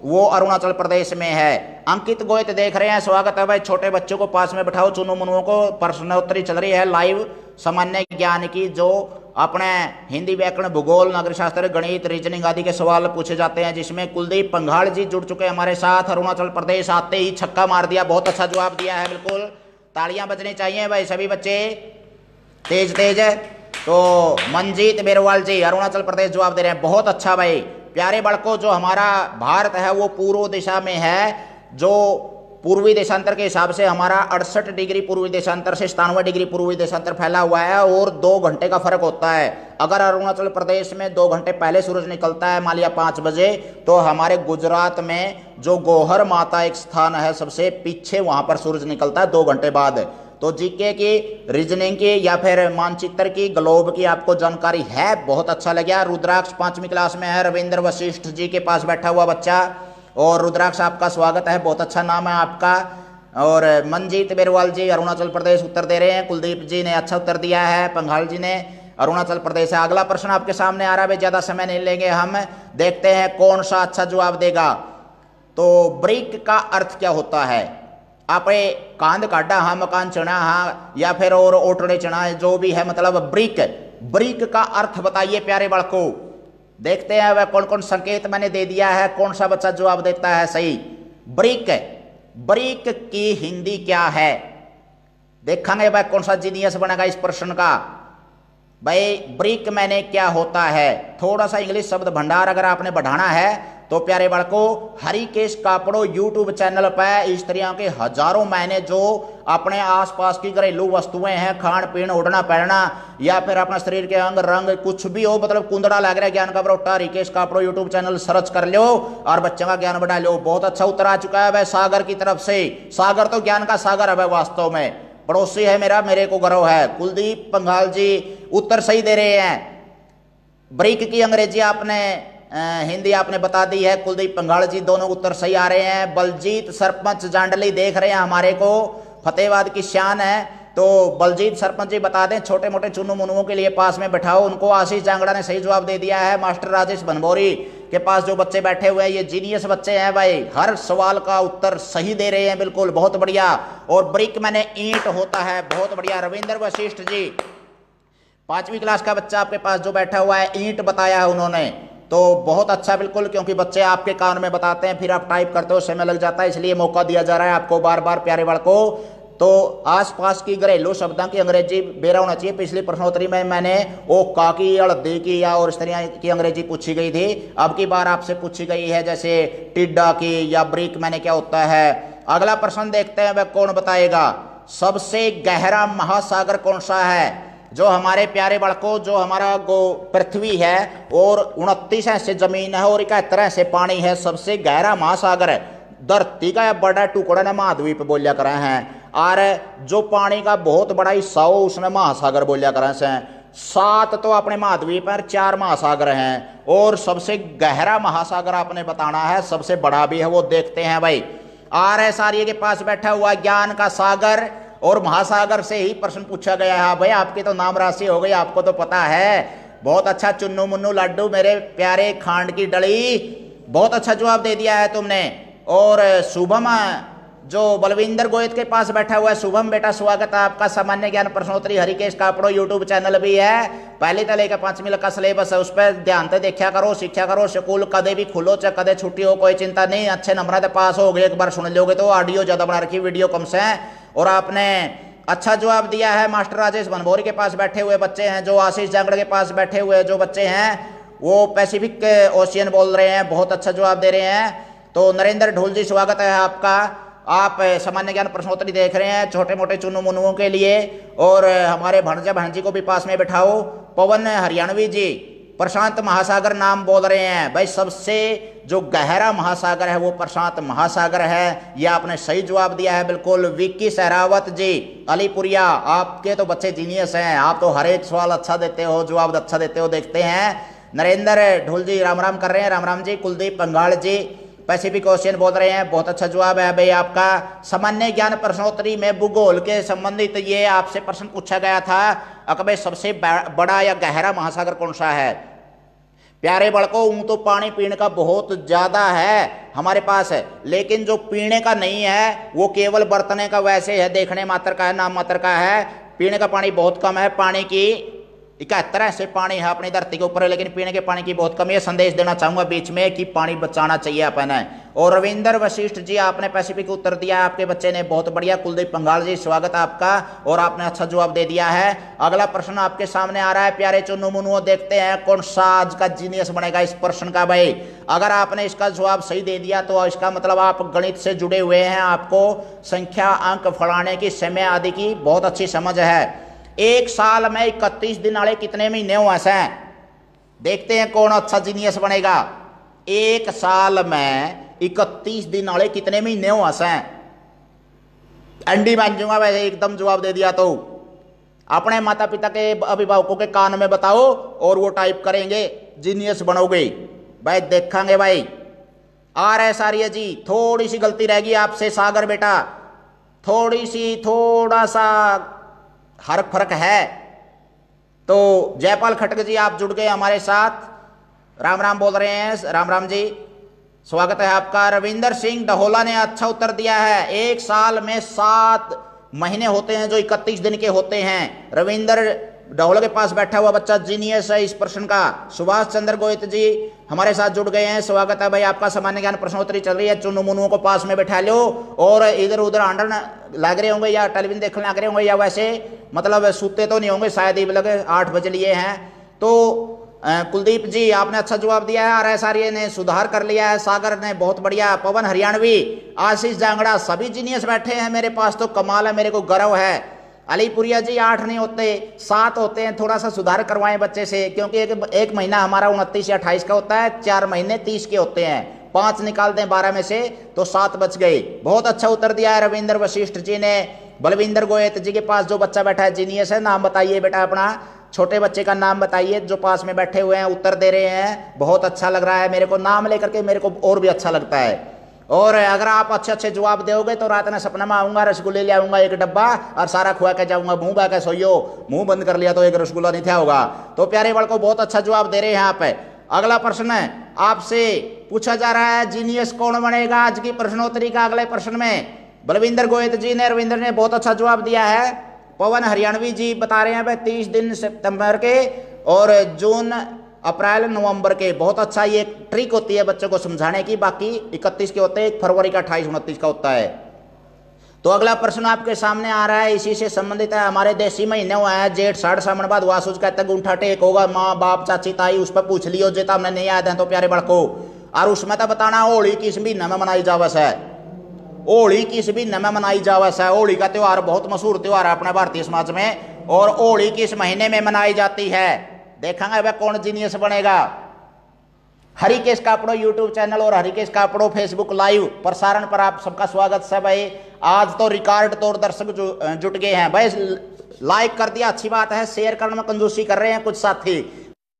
वो अरुणाचल प्रदेश में है। अंकित गोयत देख रहे हैं, स्वागत है भाई। छोटे बच्चों को पास में बैठाओ, चुनु मुनुओं को। प्रश्नोत्तरी चल रही है लाइव सामान्य ज्ञान की, जो अपने हिंदी व्याकरण भूगोल नागरिक शास्त्र गणित रीजनिंग आदि के सवाल पूछे जाते हैं, जिसमें कुलदीप पंघाल जी जुड़ चुके हैं हमारे साथ। अरुणाचल प्रदेश आते ही छक्का मार दिया, बहुत अच्छा जवाब दिया है। बिल्कुल तालियां बजनी चाहिए भाई, सभी बच्चे तेज तेज है। तो मंजीत बेरवाल जी अरुणाचल प्रदेश जवाब दे रहे हैं, बहुत अच्छा भाई। प्यारे बड़कों, जो हमारा भारत है वो पूर्व दिशा में है। जो पूर्वी देशांतर के हिसाब से हमारा 68 डिग्री पूर्वी देशांतर से 97 डिग्री पूर्वी देशांतर फैला हुआ है, और 2 घंटे का फर्क होता है। अगर अरुणाचल प्रदेश में 2 घंटे पहले सूरज निकलता है, मान लिया 5 बजे, तो हमारे गुजरात में जो गोहर माता एक स्थान है सबसे पीछे, वहां पर सूरज निकलता है 2 घंटे बाद। तो जीके की, रीजनिंग की या फिर मानचित्र की, ग्लोब की आपको जानकारी है, बहुत अच्छा लगा। रुद्राक्ष 5वीं क्लास में है, रविंद्र वशिष्ठ जी के पास बैठा हुआ बच्चा। और रुद्राक्ष आपका स्वागत है, बहुत अच्छा नाम है आपका। और मंजीत बेरवाल जी अरुणाचल प्रदेश उत्तर दे रहे हैं। कुलदीप जी ने अच्छा उत्तर दिया है, पंघाल जी ने अरुणाचल प्रदेश है। अगला प्रश्न आपके सामने आ रहा है, ज्यादा समय नहीं लेंगे हम, देखते हैं कौन सा अच्छा जवाब देगा। तो ब्रिक का अर्थ क्या होता है। आपे कांद काटा हाँ, मकान चना हाँ, या फिर और ओटड़े चना, जो भी है, मतलब ब्रिक का अर्थ बताइए प्यारे बालकों। देखते हैं वह कौन कौन संकेत मैंने दे दिया है, कौन सा बच्चा जवाब देता है सही। ब्रिक की हिंदी क्या है, देखेंगे वह कौन सा जीनियस बनेगा इस प्रश्न का। भाई ब्रिक मैंने क्या होता है, थोड़ा सा इंग्लिश शब्द भंडार अगर आपने बढ़ाना है तो प्यारे बालकों, हरिकेश कापड़ो यूट्यूब चैनल पर इस तरह के हजारों मैंने जो अपने आसपास की घरेलू वस्तुएं हैं, खान पीन, उड़ना पहनना, या फिर अपना शरीर के अंग रंग कुछ भी हो, मतलब कुंदड़ा लग रहा है ज्ञान का Barota, Harikesh Kapdo YouTube channel search कर लो और बच्चों का ज्ञान बढ़ा लो। बहुत अच्छा उत्तर आ चुका है वह सागर की तरफ से। सागर तो ज्ञान का सागर है वह, वास्तव में पड़ोसी है मेरा, मेरे को गर्व है। कुलदीप पंघाल जी उत्तर सही दे रहे हैं। ब्रिक की अंग्रेजी आपने हिंदी आपने बता दी है। कुलदीप पंघाल जी दोनों उत्तर सही आ रहे हैं। बलजीत सरपंच जांडली देख रहे हैं हमारे को, फतेहाबाद की शान है। तो बलजीत सरपंच जी बता दें, छोटे मोटे चुनु मुनुओं के लिए पास में बैठाओ उनको। आशीष जांगड़ा ने सही जवाब दे दिया है। मास्टर राजेश बनमोरी के पास जो बच्चे बैठे हुए हैं ये जीनियस बच्चे हैं भाई, हर सवाल का उत्तर सही दे रहे हैं, बिल्कुल बहुत बढ़िया। और ब्रिक मैंने ईंट होता है, बहुत बढ़िया। रविंद्र वशिष्ठ जी 5वीं क्लास का बच्चा आपके पास जो बैठा हुआ है, ईंट बताया है उन्होंने, तो बहुत अच्छा, बिल्कुल, क्योंकि बच्चे आपके कान में बताते हैं, फिर आप टाइप करते हो, समय लग जाता है, इसलिए मौका दिया जा रहा है आपको बार बार प्यारे बालकों। तो आसपास की घरेलू शब्दों की अंग्रेजी बेरा होना चाहिए। पिछली प्रश्नोत्तरी में मैंने ओ काकी, हल्दी की या और इस तरह की अंग्रेजी पूछी गई थी, अब की बार आपसे पूछी गई है जैसे टिड्डा की या ब्रिक मैंने क्या होता है। अगला प्रश्न देखते हैं वह कौन बताएगा। सबसे गहरा महासागर कौन सा है। जो हमारे प्यारे बड़कों, जो हमारा पृथ्वी है और 29 ऐसे जमीन है और 71 ऐसे पानी है, सबसे गहरा महासागर है धरती का बड़ा टुकड़ा ने महाद्वीप बोलिया करे हैं। और जो पानी का बहुत बड़ा हिस्सा हो उसने महासागर बोलिया करे हैं। 7 तो अपने महाद्वीप पर 4 महासागर हैं और सबसे गहरा महासागर आपने बताना है, सबसे बड़ा भी है, वो देखते हैं भाई। RS आर्य के पास बैठा हुआ ज्ञान का सागर और महासागर से ही प्रश्न पूछा गया है। भाई आपकी तो नाम राशि हो गई, आपको तो पता है। बहुत अच्छा चुन्नू मुन्नू लड्डू मेरे प्यारे खांड की डली, बहुत अच्छा जवाब दे दिया है तुमने। और शुभम जो बलविंदर गोयत के पास बैठा हुआ है, शुभम बेटा स्वागत है आपका। सामान्य ज्ञान प्रश्नोत्तरी हरिकेश कापड़ो यूट्यूब चैनल भी है, पहली तो लेकर 5वीं का सिलेबस है, उस पर ध्यान से देखा करो, सीखा करो। स्कूल कदे भी खुलो चाहे कदे छुट्टी हो, कोई चिंता नहीं, अच्छे नंबर से पास हो गए। एक बार सुन लोगे तो ऑडियो ज्यादा बना रखी, वीडियो कम से है। और आपने अच्छा जवाब दिया है। मास्टर राजेश बनभोरी के पास बैठे हुए बच्चे हैं, जो आशीष जांगड़ के पास बैठे हुए जो बच्चे हैं वो पैसिफिक ओशियन बोल रहे हैं, बहुत अच्छा जवाब दे रहे हैं। तो नरेंद्र ढोल जी स्वागत है आपका। आप सामान्य ज्ञान प्रश्नोत्तरी देख रहे हैं छोटे मोटे चुनू मुनुओं के लिए। और हमारे भणजा भांजी को भी पास में बिठाओ। पवन हरियाणवी जी प्रशांत महासागर नाम बोल रहे हैं भाई, सबसे जो गहरा महासागर है वो प्रशांत महासागर है, ये आपने सही जवाब दिया है बिल्कुल। विक्की सहरावत जी अलीपुरिया, आपके तो बच्चे जीनियस हैं, आप तो हर एक सवाल अच्छा देते हो, जवाब अच्छा देते हो, देखते हैं। नरेंद्र ढोल जी राम राम कर रहे हैं, राम राम जी। कुलदीप पंगाल जी पैसिफिक ओशियन बोल रहे हैं, बहुत अच्छा जवाब है भाई आपका। सामान्य ज्ञान प्रश्नोत्तरी में भूगोल के संबंधित ये आपसे प्रश्न पूछा गया था, अकबे सबसे बड़ा या गहरा महासागर कौन सा है। प्यारे बड़कों, ऊं तो पानी पीने का बहुत ज्यादा है हमारे पास है, लेकिन जो पीने का नहीं है वो केवल बरतने का वैसे है, देखने मात्र का है, नाम मात्र का है। पीने का पानी बहुत कम है, पानी की 71 ऐसे पानी है अपनी धरती के ऊपर, लेकिन पीने के पानी की बहुत कमी है। संदेश देना चाहूंगा बीच में कि पानी बचाना चाहिए अपन है। और रविंदर वशिष्ठ जी आपने पैसिफिक उत्तर दिया, आपके बच्चे ने बहुत बढ़िया। कुलदीप पंगाल जी स्वागत है आपका, और आपने अच्छा जवाब दे दिया है। अगला प्रश्न आपके सामने आ रहा है प्यारे चुन्नू मुन्नुओं, देखते हैं कौन सा आज का जीनियस बनेगा इस प्रश्न का भाई। अगर आपने इसका जवाब सही दे दिया तो इसका मतलब आप गणित से जुड़े हुए हैं, आपको संख्या अंक फड़ाने की समय आदि की बहुत अच्छी समझ है। एक साल में 31 दिन वाले कितने महीने हुए हैं, देखते हैं कौन अच्छा जीनियस बनेगा। एक साल में 31 दिन वाले कितने महीने हुए हैं, अंडी मान जाऊंगा वैसे एकदम जवाब दे दिया तो। अपने माता पिता के अभिभावकों के कान में बताओ और वो टाइप करेंगे, जीनियस बनोगे भाई, देखेंगे भाई। RS आर्य जी थोड़ी सी गलती रहेगी आपसे, सागर बेटा थोड़ा सा फर्क है। तो जयपाल खटक जी आप जुड़ गए हमारे साथ, राम राम बोल रहे हैं, राम राम जी स्वागत है आपका। रविंदर सिंह डहोला ने अच्छा उत्तर दिया है, एक साल में 7 महीने होते हैं जो 31 दिन के होते हैं। रविंदर डहोला के पास बैठा हुआ बच्चा जीनियस है इस प्रश्न का। सुभाष चंद्र गोयत जी हमारे साथ जुड़ गए हैं, स्वागत है भाई आपका। सामान्य ज्ञान प्रश्नोत्तरी चल रही है, चुन्नू मुन्नुओं को पास में बैठा लो और इधर उधर आंडर लग रहे होंगे या टेलीविजन देखने लग रहे होंगे, या वैसे मतलब सूते तो नहीं होंगे शायद, ही लगे 8 बजे लिए हैं। तो कुलदीप जी आपने अच्छा जवाब दिया है, RS आर्य ने सुधार कर लिया है, सागर ने बहुत बढ़िया, पवन हरियाणवी, आशीष जांगड़ा, सभी जीनियस बैठे हैं मेरे पास, तो कमाल है, मेरे को गर्व है। अलीपुरिया जी 8 नहीं होते 7 होते हैं, थोड़ा सा सुधार करवाएं बच्चे से, क्योंकि एक महीना हमारा 29 या 28 का होता है, 4 महीने 30 के होते हैं, 5 निकाल दें 12 में से तो 7 बच गए। बहुत अच्छा उत्तर दिया है रविंदर वशिष्ठ जी ने। बलविंदर गोयत जी के पास जो बच्चा बैठा है जीनियस है, नाम बताइए बेटा अपना, छोटे बच्चे का नाम बताइए जो पास में बैठे हुए हैं, उत्तर दे रहे हैं, बहुत अच्छा लग रहा है मेरे को, नाम लेकर के मेरे को और भी अच्छा लगता है। और अगर आप अच्छे अच्छे जवाब दोगे तो रात में सपना में आऊंगा, रसगुल्ले ले आऊंगा 1 डब्बा और सारा खुआ के जाऊंगा, मुंह बा के सोइयो, मुंह बंद कर लिया तो 1 रसगुल्ला नहीं था होगा। तो प्यारे बड़ को बहुत अच्छा जवाब दे रहे हैं आप। अगला प्रश्न है आपसे पूछा जा रहा है, जीनियस कौन बनेगा आज की प्रश्नोत्तरी का। अगले प्रश्न में बलविंदर गोयत जी ने, रविंद्र ने बहुत अच्छा जवाब दिया है। पवन हरियाणवी जी बता रहे हैं भाई 30 दिन सितंबर के और जून अप्रैल नवंबर के, बहुत अच्छा, ये ट्रिक होती है बच्चों को समझाने की, बाकी 31 के होते हैं, 1 फरवरी का 28 29 का होता है। तो अगला प्रश्न आपके सामने आ रहा है, इसी से संबंधित है। हमारे देसी महीने हुआ है जेठ 60 सावन बाद वासुज कहते हैं गुंठा टेक होगा, माँ बाप चाची ताई उस पर पूछ लियो जेता हमने नहीं याद है तो प्यारे बड़को। और उसमें तो बताना होली किस महीने में मनाई जावस है। होली किस महीने में मनाई जावे है? होली का त्योहार बहुत मशहूर त्योहार है अपने भारतीय समाज में, और होली किस महीने में मनाई जाती है? देखेंगे वह कौन जीनियस बनेगा। हरिकेश कापड़ो यूट्यूब चैनल और हरिकेश कापड़ो फेसबुक लाइव प्रसारण पर आप सबका स्वागत है भाई। आज तो रिकॉर्ड तोड़ दर्शक जुट गए हैं भाई। लाइक कर दिया, अच्छी बात है। शेयर करने में कंजूसी कर रहे हैं कुछ साथी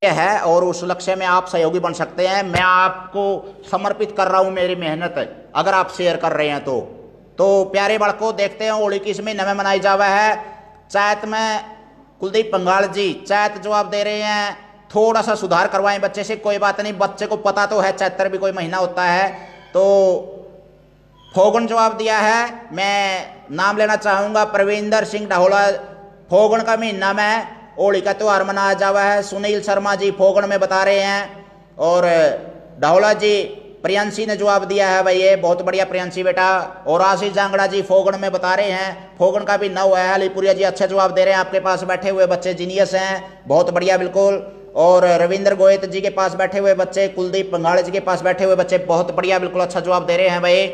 है, और उस लक्ष्य में आप सहयोगी बन सकते हैं। मैं आपको समर्पित कर रहा हूं मेरी मेहनत, अगर आप शेयर कर रहे हैं तो प्यारे बड़को देखते हैं होली किस महीने में मनाई जावा है। चैत में कुलदीप पंगाल जी चैत जवाब दे रहे हैं, थोड़ा सा सुधार करवाएं बच्चे से, कोई बात नहीं, बच्चे को पता तो है चैत्र भी कोई महीना होता है। तो फोगन जवाब दिया है, मैं नाम लेना चाहूंगा प्रवींदर सिंह ढहोला। फोगन का महीना में होली का त्योहार मनाया जावा है। सुनील शर्मा जी फोगन में बता रहे हैं, और ढहोला जी प्रियंशी ने जवाब दिया है भाई, ये बहुत बढ़िया प्रियंशी बेटा। और आशीष जांगड़ा जी फोगन में बता रहे हैं, फोगन का भी नव है। अलीपुरिया जी अच्छे जवाब दे रहे हैं, आपके पास बैठे हुए बच्चे जीनियस हैं, बहुत बढ़िया बिल्कुल। और रविंद्र गोयत जी के पास बैठे हुए बच्चे, कुलदीप पंगाड़े जी के पास बैठे हुए बच्चे बहुत बढ़िया बिल्कुल अच्छा जवाब दे रहे हैं भाई।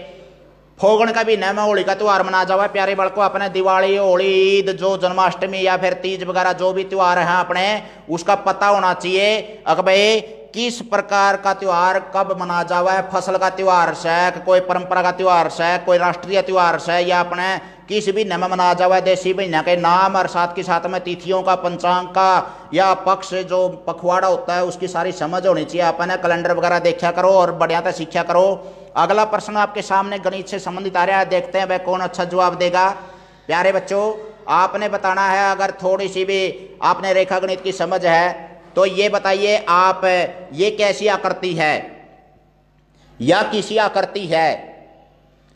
फोगन का भी नया होली का त्योहार मनाया जावा। प्यारे बड़को अपने दिवाली, होली, ईद, जो जन्माष्टमी या फिर तीज वगैरह जो भी त्योहार है अपने, उसका पता होना चाहिए अगर भाई किस प्रकार का त्योहार कब मनाया जावा है। फसल का त्योहार से, कोई परंपरा का त्योहार से, कोई राष्ट्रीय त्योहार से, या अपने किस भी महीने में मनाया जावा है। देसी महीना के नाम और साथ के साथ में तिथियों का, पंचांग का या पक्ष जो पखवाड़ा होता है उसकी सारी समझ होनी चाहिए। अपने कैलेंडर वगैरह देखा करो और बढ़िया से सीखा करो। अगला प्रश्न आपके सामने गणित से संबंधित आ रहा है, देखते हैं वह कौन अच्छा जवाब देगा। प्यारे बच्चों आपने बताना है, अगर थोड़ी सी भी आपने रेखा गणित की समझ है तो ये बताइए आप, ये कैसी आकृति है या किसी आकृति है।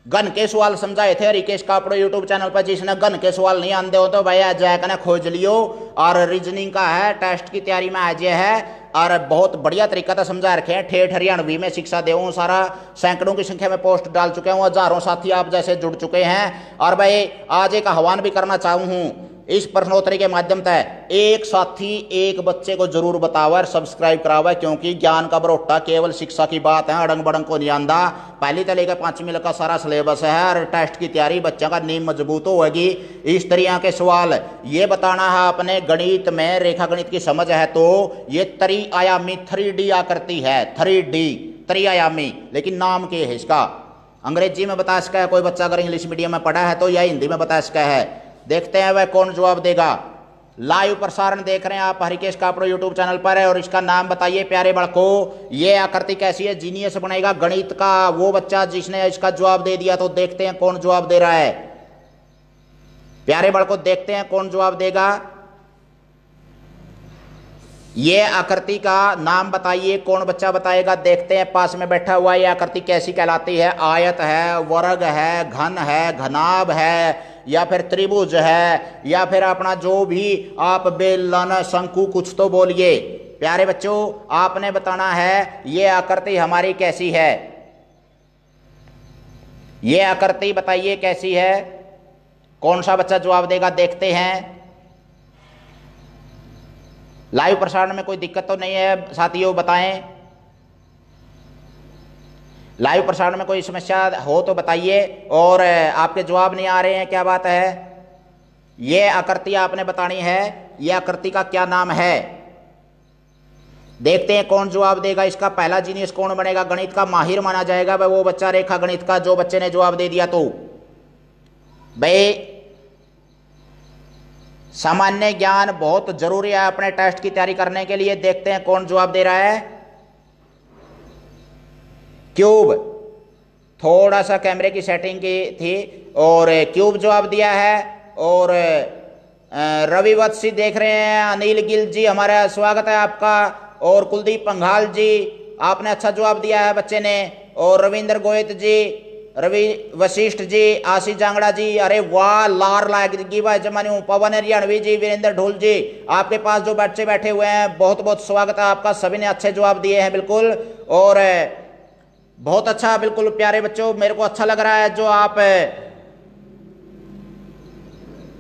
गन के सवाल समझाए थे हरिकेश कापड़ो यूट्यूब चैनल पर, जिसने गन के सवाल नहीं आंदे हो तो भैया जैक ने खोज लियो। और रीजनिंग का है, टेस्ट की तैयारी में आज ये है, और बहुत बढ़िया तरीका से समझा रखे हैं। ठेठ हरियाणवी में शिक्षा दे हूँ सारा, सैकड़ों की संख्या में पोस्ट डाल चुके हूँ, हजारों साथी आप जैसे जुड़ चुके हैं। और भाई आज एक आह्वान भी करना चाहूँ इस प्रश्नोत्तरी के माध्यम से, एक साथी एक बच्चे को जरूर बतावा और सब्सक्राइब करावा, क्योंकि ज्ञान का बरोटा केवल शिक्षा की बात है, अड़ंग बड़ंग को नहीं आंदा। पहली से लेकर 5वीं तक का सारा सिलेबस है, और टेस्ट की तैयारी बच्चों का नींव मजबूत होगी। इस तरह के सवाल ये बताना है अपने गणित में, रेखा गणित की समझ है तो ये त्रिआयामी 3D आकृति है, 3D त्रिआयामी, लेकिन नाम के है इसका। अंग्रेजी में बता सका है कोई बच्चा अगर इंग्लिश मीडियम में पढ़ा है तो, या हिंदी में बता सका है। देखते हैं वह कौन जवाब देगा। लाइव प्रसारण देख रहे हैं आप हरिकेश कापड़ो यूट्यूब चैनल पर है, और इसका नाम बताइए प्यारे बड़को, ये आकृति कैसी है। जीनियस बनेगा गणित का वो बच्चा जिसने इसका जवाब दे दिया। तो देखते हैं कौन जवाब दे रहा है। प्यारे बड़को देखते हैं कौन जवाब देगा। ये आकृति का नाम बताइए, कौन बच्चा बताएगा। देखते हैं पास में बैठा हुआ ये आकृति कैसी कहलाती है। आयत है, वर्ग है, घन है, घनाभ है, या फिर त्रिभुज है, या फिर अपना जो भी आप बेलन, शंकु, कुछ तो बोलिए। प्यारे बच्चों आपने बताना है ये आकृति हमारी कैसी है। ये आकृति बताइए कैसी है, कौन सा बच्चा जवाब देगा। देखते हैं लाइव प्रसारण में कोई दिक्कत तो नहीं है साथियों, बताएं। लाइव प्रसारण में कोई समस्या हो तो बताइए, और आपके जवाब नहीं आ रहे हैं, क्या बात है। ये आकृति आपने बतानी है, ये आकृति का क्या नाम है। देखते हैं कौन जवाब देगा। इसका पहला जीनियस कौन बनेगा, गणित का माहिर माना जाएगा भाई वो बच्चा रेखा गणित का, जो बच्चे ने जवाब दे दिया। तो भाई सामान्य ज्ञान बहुत जरूरी है अपने टेस्ट की तैयारी करने के लिए। देखते हैं कौन जवाब दे रहा है। क्यूब, थोड़ा सा कैमरे की सेटिंग की थी, और क्यूब जवाब दिया है। और रवि वत्सी देख रहे हैं, अनिल गिल जी हमारा स्वागत है आपका, और कुलदीप पंघाल जी आपने अच्छा जवाब दिया है बच्चे ने, और रविंद्र गोयत जी, रवि वशिष्ठ जी, आशीष जांगड़ा जी, अरे वाह लार लागी भाई जमानी, पवन हरियाणवी जी, वीरेंद्र ढोल जी, आपके पास जो बच्चे बैठे हुए हैं बहुत बहुत स्वागत है आपका, सभी ने अच्छे जवाब दिए हैं बिल्कुल, और बहुत अच्छा बिल्कुल प्यारे बच्चों, मेरे को अच्छा लग रहा है जो आप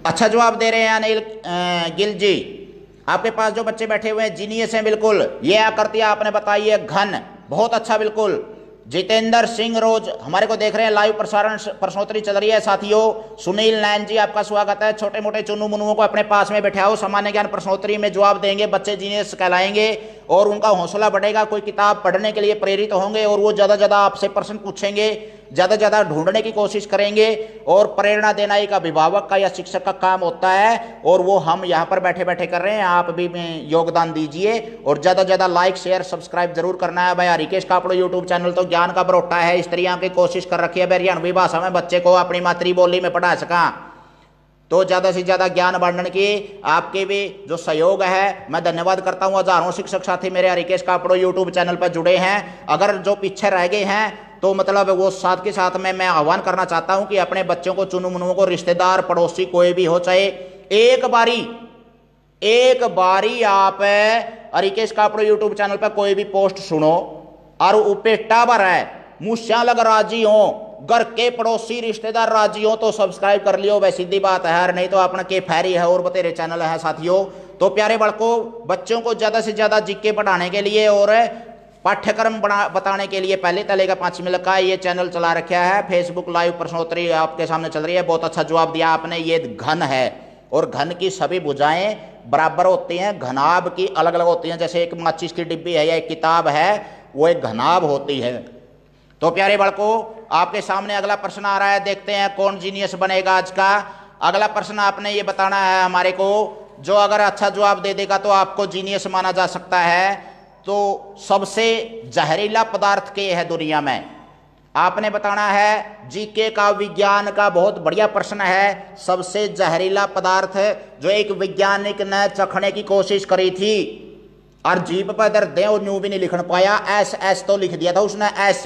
अच्छा जवाब दे रहे हैं। अनिल गिल जी आपके पास जो बच्चे बैठे हुए हैं जीनियस हैं बिल्कुल। ये आकृति आपने बताई है घन, बहुत अच्छा बिल्कुल। जितेंद्र सिंह रोज हमारे को देख रहे हैं, लाइव प्रसारण प्रश्नोत्तरी चल रही है साथियों। सुनील नैन जी आपका स्वागत है। छोटे मोटे चुन्नू मुन्नुओं को अपने पास में बैठाओ, सामान्य ज्ञान प्रश्नोत्तरी में जवाब देंगे, बच्चे जीनियस कहलाएंगे और उनका हौसला बढ़ेगा, कोई किताब पढ़ने के लिए प्रेरित होंगे और वो ज़्यादा ज़्यादा आपसे प्रश्न पूछेंगे, ज़्यादा ज़्यादा ढूंढने की कोशिश करेंगे। और प्रेरणा देना एक अभिभावक का या शिक्षक का काम होता है और वो हम यहाँ पर बैठे बैठे कर रहे हैं। आप भी योगदान दीजिए और ज़्यादा ज़्यादा लाइक शेयर सब्सक्राइब जरूर करना है। भाई हरिकेश कापड़ो यूट्यूब चैनल तो ज्ञान का बरोटा है, इस तरह की कोशिश कर रखी है हरियाणवी भाषा में बच्चे को अपनी मातृबोली में पढ़ा सका, तो ज़्यादा से ज़्यादा ज्ञान बांटने की आपके भी जो सहयोग है मैं धन्यवाद करता हूँ। हजारों शिक्षक साथी मेरे हरिकेश कापड़ो यूट्यूब चैनल पर जुड़े हैं, अगर जो पीछे रह गए हैं तो मतलब वो साथ के साथ में मैं आह्वान करना चाहता हूँ कि अपने बच्चों को, चुनु मुनुओं को, रिश्तेदार पड़ोसी कोई भी हो, चाहे एक बारी आप हरिकेश कापड़ो यूट्यूब चैनल पर कोई भी पोस्ट सुनो और उपेटा भर है मुस्या लग राजी हो, घर के पड़ोसी रिश्तेदार राजी हो तो सब्सक्राइब कर लियो, वह सीधी बात है। नहीं तो अपना के फैरी है और बतेरे चैनल है साथियों। तो प्यारे बड़कों, बच्चों को ज़्यादा से ज़्यादा जीके बढ़ाने के लिए और पाठ्यक्रम बताने के लिए पहले तले का 5 मिनट का ये चैनल चला रखा है। फेसबुक लाइव प्रश्नोत्तरी आपके सामने चल रही है। बहुत अच्छा जवाब दिया आपने। ये घन है और घन की सभी भुजाएं बराबर होती हैं, घनाभ की अलग अलग होती हैं। जैसे एक माचिस की डिब्बी है या एक किताब है, वो एक घनाभ होती है। तो प्यारे बालकों, आपके सामने अगला प्रश्न आ रहा है, देखते हैं कौन जीनियस बनेगा आज का। अगला प्रश्न आपने ये बताना है हमारे को, जो अगर अच्छा जवाब दे देगा तो आपको जीनियस माना जा सकता है। तो सबसे जहरीला पदार्थ क्या है दुनिया में, आपने बताना है। जीके का, विज्ञान का बहुत बढ़िया प्रश्न है। सबसे जहरीला पदार्थ जो एक वैज्ञानिक ने चखने की कोशिश करी थी और जीप पर दर्द और न्यू भी नहीं लिखने पाया, एस तो लिख दिया था उसने, एस,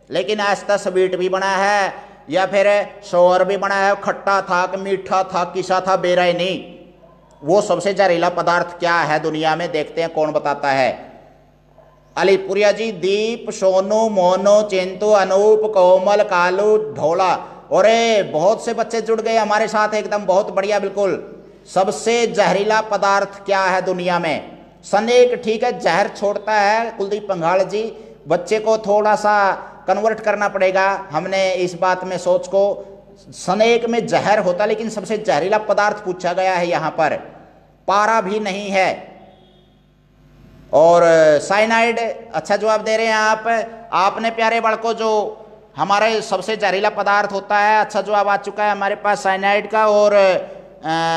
लेकिन एस तो स्वीट भी बना है या फिर शोर भी बना है, खट्टा था कि मीठा था, किसा था, बेरा नहीं। वो सबसे जहरीला पदार्थ क्या है दुनिया में, देखते हैं कौन बताता है। अलीपुरिया जी, दीप, सोनू, मोनू, चिंतू, अनूप, कोमल, कालू, ढोला। और बहुत से बच्चे जुड़ गए हमारे साथ एकदम, बहुत बढ़िया, बिल्कुल। सबसे जहरीला पदार्थ क्या है दुनिया में? स्नेक, ठीक है, जहर छोड़ता है कुलदीप पंघाल जी। बच्चे को थोड़ा सा कन्वर्ट करना पड़ेगा हमने इस बात में सोच को। स्नेक में जहर होता, लेकिन सबसे जहरीला पदार्थ पूछा गया है यहाँ पर। पारा भी नहीं है। और साइनाइड, अच्छा जवाब दे रहे हैं आप। आपने प्यारे बालकों, जो हमारे सबसे जहरीला पदार्थ होता है, अच्छा जवाब आ चुका है हमारे पास साइनाइड का। और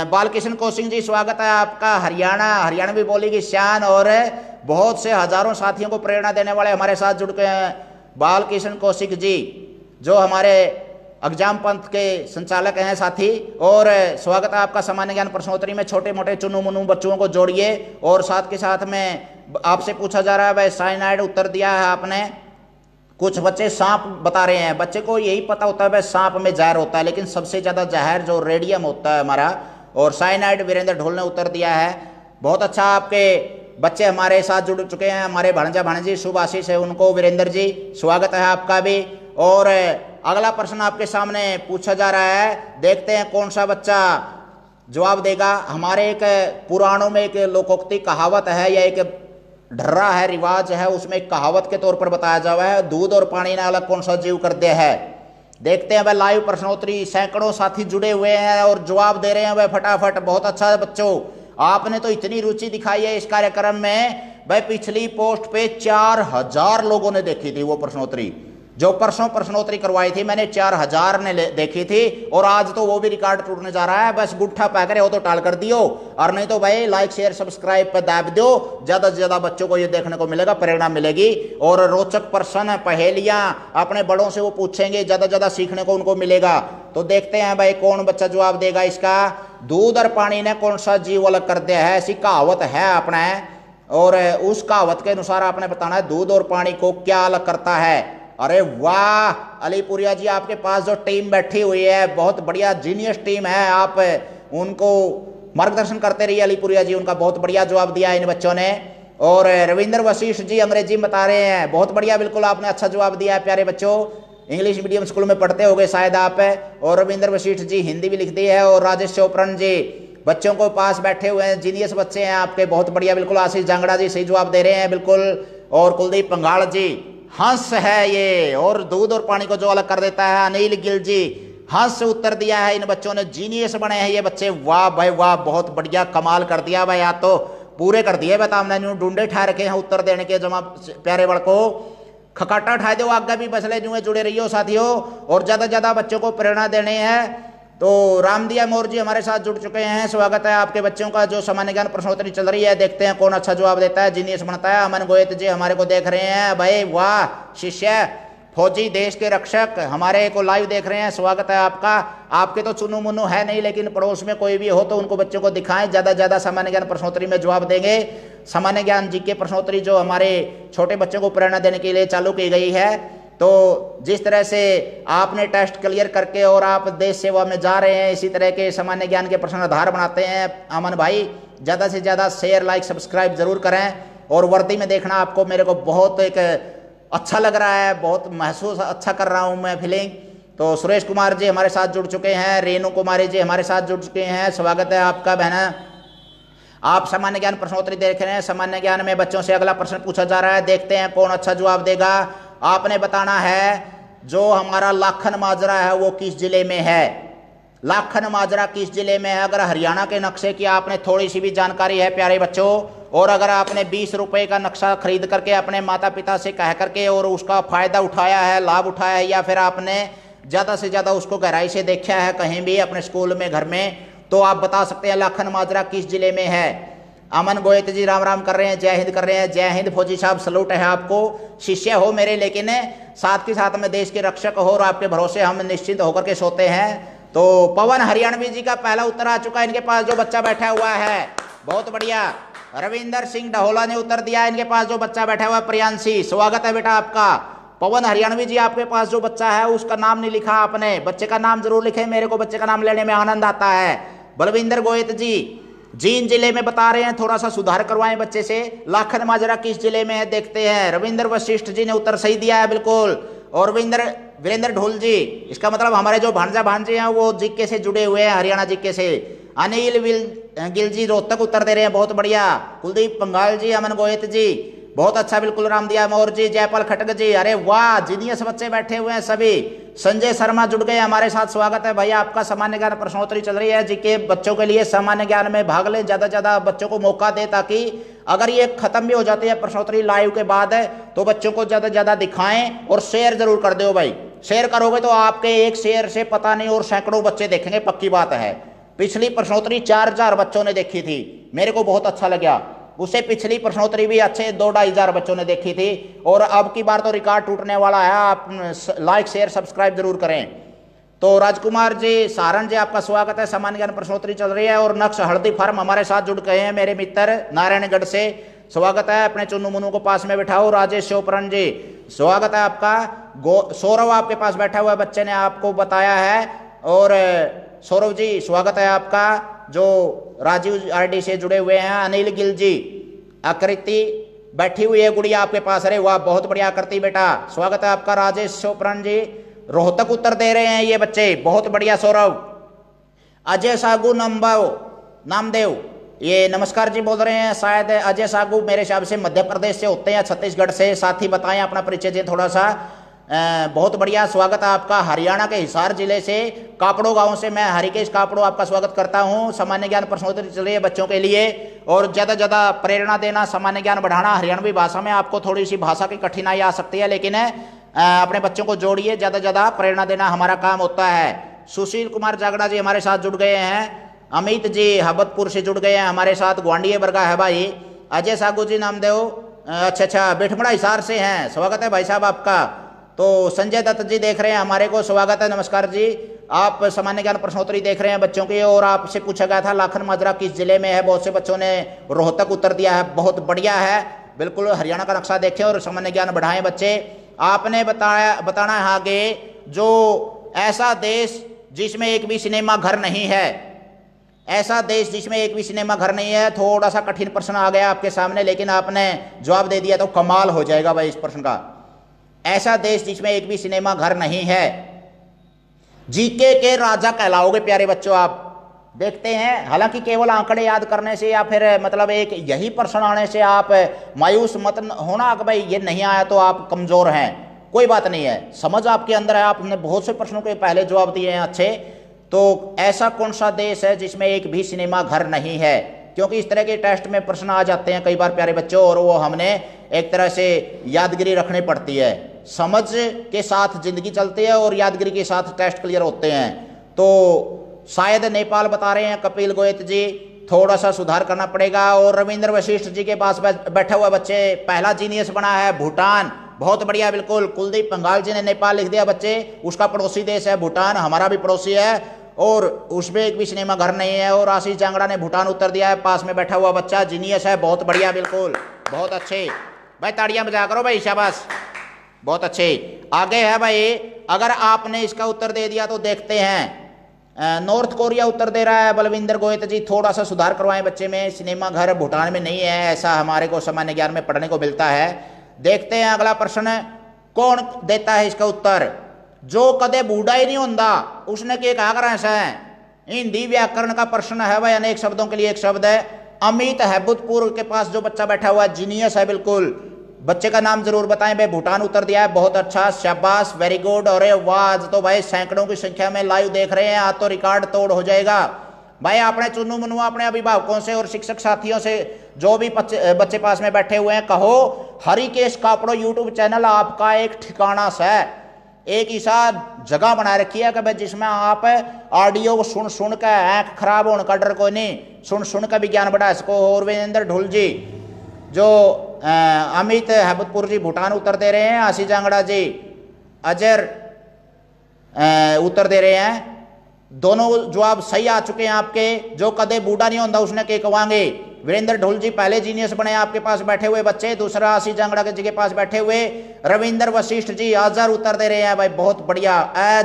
बालकिशन कौशिक जी, स्वागत है आपका। हरियाणवी बोली की शान और बहुत से हजारों साथियों को प्रेरणा देने वाले हमारे साथ जुड़ के हैं बालकिशन कौशिक जी, जो हमारे एग्जाम पंथ के संचालक हैं साथी। और स्वागत है आपका सामान्य ज्ञान प्रश्नोत्तरी में। छोटे मोटे चुनु मुनु बच्चों को जोड़िए और साथ के साथ में आपसे पूछा जा रहा है, भाई साइनाइड उत्तर दिया है आपने। कुछ बच्चे सांप बता रहे हैं। बच्चे को यही पता होता है भाई सांप में जहर होता है, लेकिन सबसे ज़्यादा जहर जो रेडियम होता है हमारा, और साइनाइड वीरेंद्र ढोल ने उत्तर दिया है। बहुत अच्छा, आपके बच्चे हमारे साथ जुड़ चुके हैं। हमारे भांजा भांजी शुभ आशीष है उनको, वीरेंद्र जी स्वागत है आपका भी। और अगला प्रश्न आपके सामने पूछा जा रहा है, देखते हैं कौन सा बच्चा जवाब देगा। हमारे एक पुराणों में एक लोकोक्ति कहावत है या एक ढर्रा है, रिवाज है, उसमें एक कहावत के तौर पर बताया जा रहा है, दूध और पानी ने अलग कौन सा जीव कर दे है। देखते हैं भाई लाइव प्रश्नोत्तरी, सैकड़ों साथी जुड़े हुए हैं और जवाब दे रहे हैं भाई फटाफट। बहुत अच्छा है बच्चों, आपने तो इतनी रुचि दिखाई है इस कार्यक्रम में। भाई पिछली पोस्ट पे 4000 लोगों ने देखी थी वो प्रश्नोत्तरी, जो परसों प्रश्नोत्तरी करवाई थी मैंने, 4000 ने देखी थी। और आज तो वो भी रिकॉर्ड टूटने जा रहा है। बस गुट्ठा पैक रहे हो तो टाल कर दियो, और नहीं तो भाई लाइक शेयर सब्सक्राइब पे दाब दो। ज्यादा से ज्यादा बच्चों को ये देखने को मिलेगा, प्रेरणा मिलेगी। और रोचक प्रश्न, पहेलियां अपने बड़ों से वो पूछेंगे, ज्यादा ज्यादा सीखने को उनको मिलेगा। तो देखते हैं भाई कौन बच्चा जवाब देगा इसका। दूध और पानी ने कौन सा जीव अलग कर दिया है, ऐसी कहावत है अपने, और उस कहावत के अनुसार आपने बताना है दूध और पानी को क्या अलग करता है। अरे वाह अलीपुरिया जी, आपके पास जो टीम बैठी हुई है बहुत बढ़िया जीनियस टीम है, आप उनको मार्गदर्शन करते रहिए अलीपुरिया जी, उनका बहुत बढ़िया जवाब दिया इन बच्चों ने। और रविंद्र वशिष्ठ जी अंग्रेजी में बता रहे हैं, बहुत बढ़िया, बिल्कुल आपने अच्छा जवाब दिया है प्यारे बच्चों। इंग्लिश मीडियम स्कूल में पढ़ते होंगे शायद आप। और रविंद्र वशिष्ठ जी हिंदी भी लिख दी है। और राजेश चोपड़न जी बच्चों को पास बैठे हुए हैं, जीनियस बच्चे हैं आपके, बहुत बढ़िया, बिल्कुल। आशीष जांगड़ा जी सही जवाब दे रहे हैं, बिल्कुल। और कुलदीप पंघाल जी हंस है ये, और दूध और पानी को जो अलग कर देता है। अनिल गिल जी हंस उत्तर दिया है। इन बच्चों ने जीनियस बने हैं ये बच्चे। वाह भाई वाह, बहुत बढ़िया, कमाल कर दिया भाई। आज तो पूरे कर दिए बता, हमने ढूंढे ठा रखे हैं उत्तर देने के। जमा प्यारे बड़ को खकाटा उठाए दो, आगे भी बसले जुए जुड़े रहियो साथियों, और ज्यादा ज्यादा बच्चों को प्रेरणा देनी है। तो रामदिया मोर जी हमारे साथ जुड़ चुके हैं, स्वागत है आपके बच्चों का। जो सामान्य ज्ञान प्रश्नोत्तरी चल रही है, देखते हैं कौन अच्छा जवाब देता है, जीनियस बनता है। अमन गोयत जी हमारे को देख रहे हैं भाई, वाह शिष्य फौजी देश के रक्षक हमारे को लाइव देख रहे हैं, स्वागत है आपका। आपके तो चुनु मुनु है नहीं, लेकिन पड़ोस में कोई भी हो तो उनको बच्चों को दिखाएं, ज्यादा ज्यादा सामान्य ज्ञान प्रश्नोत्तरी में जवाब देंगे। सामान्य ज्ञान जी के प्रश्नोत्तरी जो हमारे छोटे बच्चों को प्रेरणा देने के लिए चालू की गई है। तो जिस तरह से आपने टेस्ट क्लियर करके और आप देश सेवा में जा रहे हैं, इसी तरह के सामान्य ज्ञान के प्रश्न आधार बनाते हैं। अमन भाई ज्यादा से ज्यादा शेयर लाइक सब्सक्राइब जरूर करें, और वर्दी में देखना आपको मेरे को बहुत एक अच्छा लग रहा है, बहुत महसूस अच्छा कर रहा हूं मैं फीलिंग। तो सुरेश कुमार जी हमारे साथ जुड़ चुके हैं, रेणु कुमारी जी हमारे साथ जुड़ चुके हैं, स्वागत है आपका बहना। आप सामान्य ज्ञान प्रश्नोत्तरी देख रहे हैं। सामान्य ज्ञान में बच्चों से अगला प्रश्न पूछा जा रहा है, देखते हैं कौन अच्छा जवाब देगा। आपने बताना है जो हमारा लाखन माजरा है वो किस जिले में है। लाखन माजरा किस जिले में है? अगर हरियाणा के नक्शे की आपने थोड़ी सी भी जानकारी है प्यारे बच्चों, और अगर आपने 20 रुपए का नक्शा खरीद करके अपने माता पिता से कह करके और उसका फायदा उठाया है, लाभ उठाया है, या फिर आपने ज्यादा से ज्यादा उसको गहराई से देखा है कहीं भी अपने स्कूल में, घर में, तो आप बता सकते हैं लाखन माजरा किस जिले में है। अमन गोयत जी राम राम कर रहे हैं, जय हिंद कर रहे हैं। जय हिंद फौजी साहब, सलूट है आपको। शिष्य हो मेरे, लेकिन साथ के साथ में देश के रक्षक हो, और आपके भरोसे हम निश्चिंत होकर के सोते हैं। तो पवन हरियाणवी जी का पहला उत्तर आ चुका है। इनके पास जो बच्चा बैठा हुआ है, बहुत बढ़िया। रविंदर सिंह डहोला ने उत्तर दिया। इनके पास जो बच्चा बैठा हुआ है प्रियांशी, स्वागत है बेटा आपका। पवन हरियाणवी जी आपके पास जो बच्चा है उसका नाम नहीं लिखा आपने, बच्चे का नाम जरूर लिखे, मेरे को बच्चे का नाम लेने में आनंद आता है। बलविंदर गोयत जी जींद जिले में बता रहे हैं, थोड़ा सा सुधार करवाएं बच्चे से। लाखन माजरा किस जिले में है, देखते हैं। रविंदर वशिष्ठ जी ने उत्तर सही दिया है बिल्कुल। और वीरेंद्र ढोल जी, इसका मतलब हमारे जो भांजा भांजे हैं वो जिक्के से जुड़े हुए हैं, हरियाणा जिक्के से। अनिल गिल जी रोहतक उत्तर दे रहे हैं, बहुत बढ़िया। कुलदीप पंगाल जी, अमन गोयत जी बहुत अच्छा, बिल्कुल। रामदिया मौर जी, जयपाल खटक जी, अरे वाह जीनियस बच्चे बैठे हुए हैं सभी। संजय शर्मा जुड़ गए हमारे साथ, स्वागत है भैया आपका। सामान्य ज्ञान प्रश्नोत्तरी चल रही है जीके बच्चों के लिए, सामान्य ज्ञान में भाग ले, ज्यादा ज्यादा बच्चों को मौका दे, ताकि अगर ये खत्म भी हो जाती है प्रश्नोत्तरी लाइव के बाद है तो बच्चों को ज्यादा ज्यादा दिखाएं, और शेयर जरूर कर दो भाई। शेयर करोगे तो आपके एक शेयर से पता नहीं और सैकड़ों बच्चे देखेंगे, पक्की बात है। पिछली प्रश्नोत्तरी 4000 बच्चों ने देखी थी, मेरे को बहुत अच्छा लगा। उससे पिछली प्रश्नोत्तरी भी अच्छे 2-2,500 बच्चों ने देखी थी, और अब की बार तो रिकॉर्ड टूटने वाला है। आप लाइक शेयर सब्सक्राइब जरूर करें। तो राजकुमार जी, सारण जी आपका स्वागत है। सामान्य ज्ञान प्रश्नोत्तरी चल रही है, और नक्श हल्दी फार्म हमारे साथ जुड़ गए हैं मेरे मित्र नारायणगढ़ से, स्वागत है। अपने चुन्नू मुन्नू को पास में बैठाओ। राजेश शोपरन जी स्वागत है आपका। सौरभ आपके पास बैठा हुआ बच्चे ने आपको बताया है, और सौरभ जी स्वागत है आपका, जो राजीव आरडी से जुड़े हुए हैं। अनिल गिल जी, आकृति बैठी हुई है गुड़िया आपके पास, अरे वाह बहुत बढ़िया आकृति बेटा, स्वागत है आपका। राजेश शोपरन जी रोहतक उत्तर दे रहे हैं ये बच्चे, बहुत बढ़िया। सौरभ अजय सागू नामदेव ये नमस्कार जी बोल रहे हैं, शायद अजय सागू मेरे हिसाब से मध्य प्रदेश से होते हैं, छत्तीसगढ़ से। साथ ही बताएं अपना परिचय जी थोड़ा सा। बहुत बढ़िया, स्वागत है आपका। हरियाणा के हिसार जिले से कापड़ो गांव से मैं हरिकेश कापड़ो आपका स्वागत करता हूं। सामान्य ज्ञान प्रश्नोत्तरी चल रही है बच्चों के लिए, और ज्यादा ज्यादा प्रेरणा देना, सामान्य ज्ञान बढ़ाना। हरियाणवी भाषा में आपको थोड़ी सी भाषा की कठिनाई आ सकती है, लेकिन अपने बच्चों को जोड़िए, ज्यादा ज्यादा प्रेरणा देना हमारा काम होता है। सुशील कुमार जागड़ा जी हमारे साथ जुड़ गए हैं। अमित जी हबतपुर से जुड़ गए हैं हमारे साथ, ग्वांडिये बरगा है भाई। अजय सागू जी नामदेव, अच्छा बेठमड़ा हिसार से हैं, स्वागत है भाई साहब आपका। तो संजय दत्त जी देख रहे हैं हमारे को, स्वागत है, नमस्कार जी। आप सामान्य ज्ञान प्रश्नोत्तरी देख रहे हैं बच्चों की, और आपसे पूछा गया था लाखन माजरा किस जिले में है, बहुत से बच्चों ने रोहतक उत्तर दिया है, बहुत बढ़िया है। बिल्कुल हरियाणा का नक्शा देखें और सामान्य ज्ञान बढ़ाएं बताने बताना है आगे, जो ऐसा देश जिसमें एक भी सिनेमा घर नहीं है, ऐसा देश जिसमें एक भी सिनेमा घर नहीं है। थोड़ा सा कठिन प्रश्न आ गया आपके सामने, लेकिन आपने जवाब दे दिया तो कमाल हो जाएगा भाई इस प्रश्न का। ऐसा देश जिसमें एक भी सिनेमा घर नहीं है, जीके के राजा कहलाओगे प्यारे बच्चों आप। देखते हैं। हालांकि केवल आंकड़े याद करने से या फिर मतलब एक यही प्रश्न आने से आप मायूस मत होना कि भाई ये नहीं आया तो आप कमजोर हैं, कोई बात नहीं है, समझ आपके अंदर है, आपने बहुत से प्रश्नों के पहले जवाब दिए हैं अच्छे। तो ऐसा कौन सा देश है जिसमें एक भी सिनेमा घर नहीं है? क्योंकि इस तरह के टेस्ट में प्रश्न आ जाते हैं कई बार प्यारे बच्चों, और वो हमने एक तरह से यादगिरी रखनी पड़ती है। समझ के साथ जिंदगी चलती है और यादगिरी के साथ टेस्ट क्लियर होते हैं। तो शायद नेपाल बता रहे हैं कपिल गोयत जी, थोड़ा सा सुधार करना पड़ेगा। और रविंद्र वशिष्ठ जी के पास बैठा हुआ बच्चे पहला जीनियस बना है भूटान, बहुत बढ़िया, बिल्कुल। कुलदीप पंगाल जी ने नेपाल लिख दिया बच्चे, उसका पड़ोसी देश है भूटान, हमारा भी पड़ोसी है, और उसमें एक भी सिनेमा घर नहीं है। और आशीष जांगड़ा ने भूटान उत्तर दिया है, पास में बैठा हुआ बच्चा जीनियस है, बहुत बढ़िया, बिल्कुल, बहुत अच्छे भाई, ताड़ियां बजा करो भाई, शाबाश, बहुत अच्छे। आगे है भाई, अगर आपने इसका उत्तर दे दिया तो देखते हैं। नॉर्थ कोरिया उत्तर दे रहा है बलविंदर गोयत जी, थोड़ा सा सुधार करवाएं बच्चे में, सिनेमा घर भूटान में नहीं है, ऐसा हमारे को सामान्य ज्ञान में पढ़ने को मिलता है। देखते हैं अगला प्रश्न कौन देता है इसका उत्तर। जो कदे बूढ़ा ही नहीं होता उसने क्या कहा कर ऐसा है? हिंदी व्याकरण का प्रश्न है भाई, अनेक शब्दों के लिए एक शब्द है। अमित हैबतपुर के पास जो बच्चा बैठा हुआ है जीनियस है, बिल्कुल। बच्चे का नाम जरूर बताएं भाई, भूटान उत्तर दिया है, बहुत अच्छा, शाबाश, वेरी गुड। और वाह, आज तो भाई सैकड़ों की संख्या में लाइव देख रहे हैं, आज तो रिकॉर्ड तोड़ हो जाएगा भाई। आपने चुनू मुनू अपने अभिभावकों से और शिक्षक साथियों से, जो भी बच्चे पास में बैठे हुए हैं, कहो हरिकेश कापड़ो यूट्यूब चैनल आपका एक ठिकाना सा है, एक ऐसा जगह बना रखी है कि भाई जिसमें आप ऑडियो को सुन सुन के आंख खराब होने का डर कोई नहीं, सुन सुन के भी ज्ञान बढ़ा सको। और वीरेंद्र ढुल जी, जो अमित हैबतपुर जी भूटान उत्तर दे रहे हैं, आशीष जांगड़ा जी अजर उत्तर दे रहे हैं, दोनों जवाब सही आ चुके हैं आपके। जो कदे बूढ़ा नहीं होता उसने के कवांगे। वीरेंद्र ढोल जी पहले जीनियस बने आपके पास बैठे हुए बच्चे, दूसरा आशीष जांगड़ा के जी के पास बैठे हुए रविंद्र वशिष्ठ जी अजर उत्तर दे रहे हैं भाई, बहुत बढ़िया।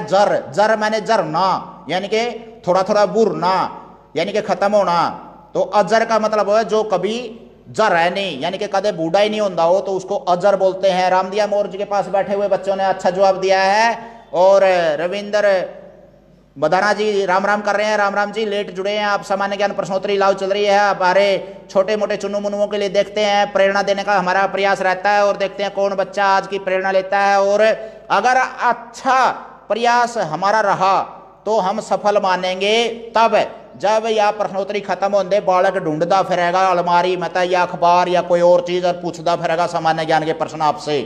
जर, जर मैंने जर ना, यानी कि थोड़ा थोड़ा बुर ना, यानी कि खत्म होना। तो अजर का मतलब है जो कभी जर है नहीं, यानी कि कदे बूढ़ा ही नहीं होता हो तो उसको अजर बोलते हैं। रामदिया मोर जी के पास बैठे हुए बच्चों ने अच्छा जवाब दिया है। और रविंद्र बदाना जी राम राम कर रहे हैं, राम राम जी, लेट जुड़े हैं आप। सामान्य ज्ञान प्रश्नोत्तरी लाइव चल रही है, हमारे छोटे मोटे चुन्नू मुन्नुओं के लिए देखते हैं, प्रेरणा देने का हमारा प्रयास रहता है, और देखते हैं कौन बच्चा आज की प्रेरणा लेता है। और अगर अच्छा प्रयास हमारा रहा तो हम सफल मानेंगे तब जब यह प्रश्नोत्तरी खत्म होने बालक ढूंढता फिरेगा अलमारी में या अखबार या कोई और चीज और पूछता फिरेगा सामान्य ज्ञान के प्रश्न आपसे।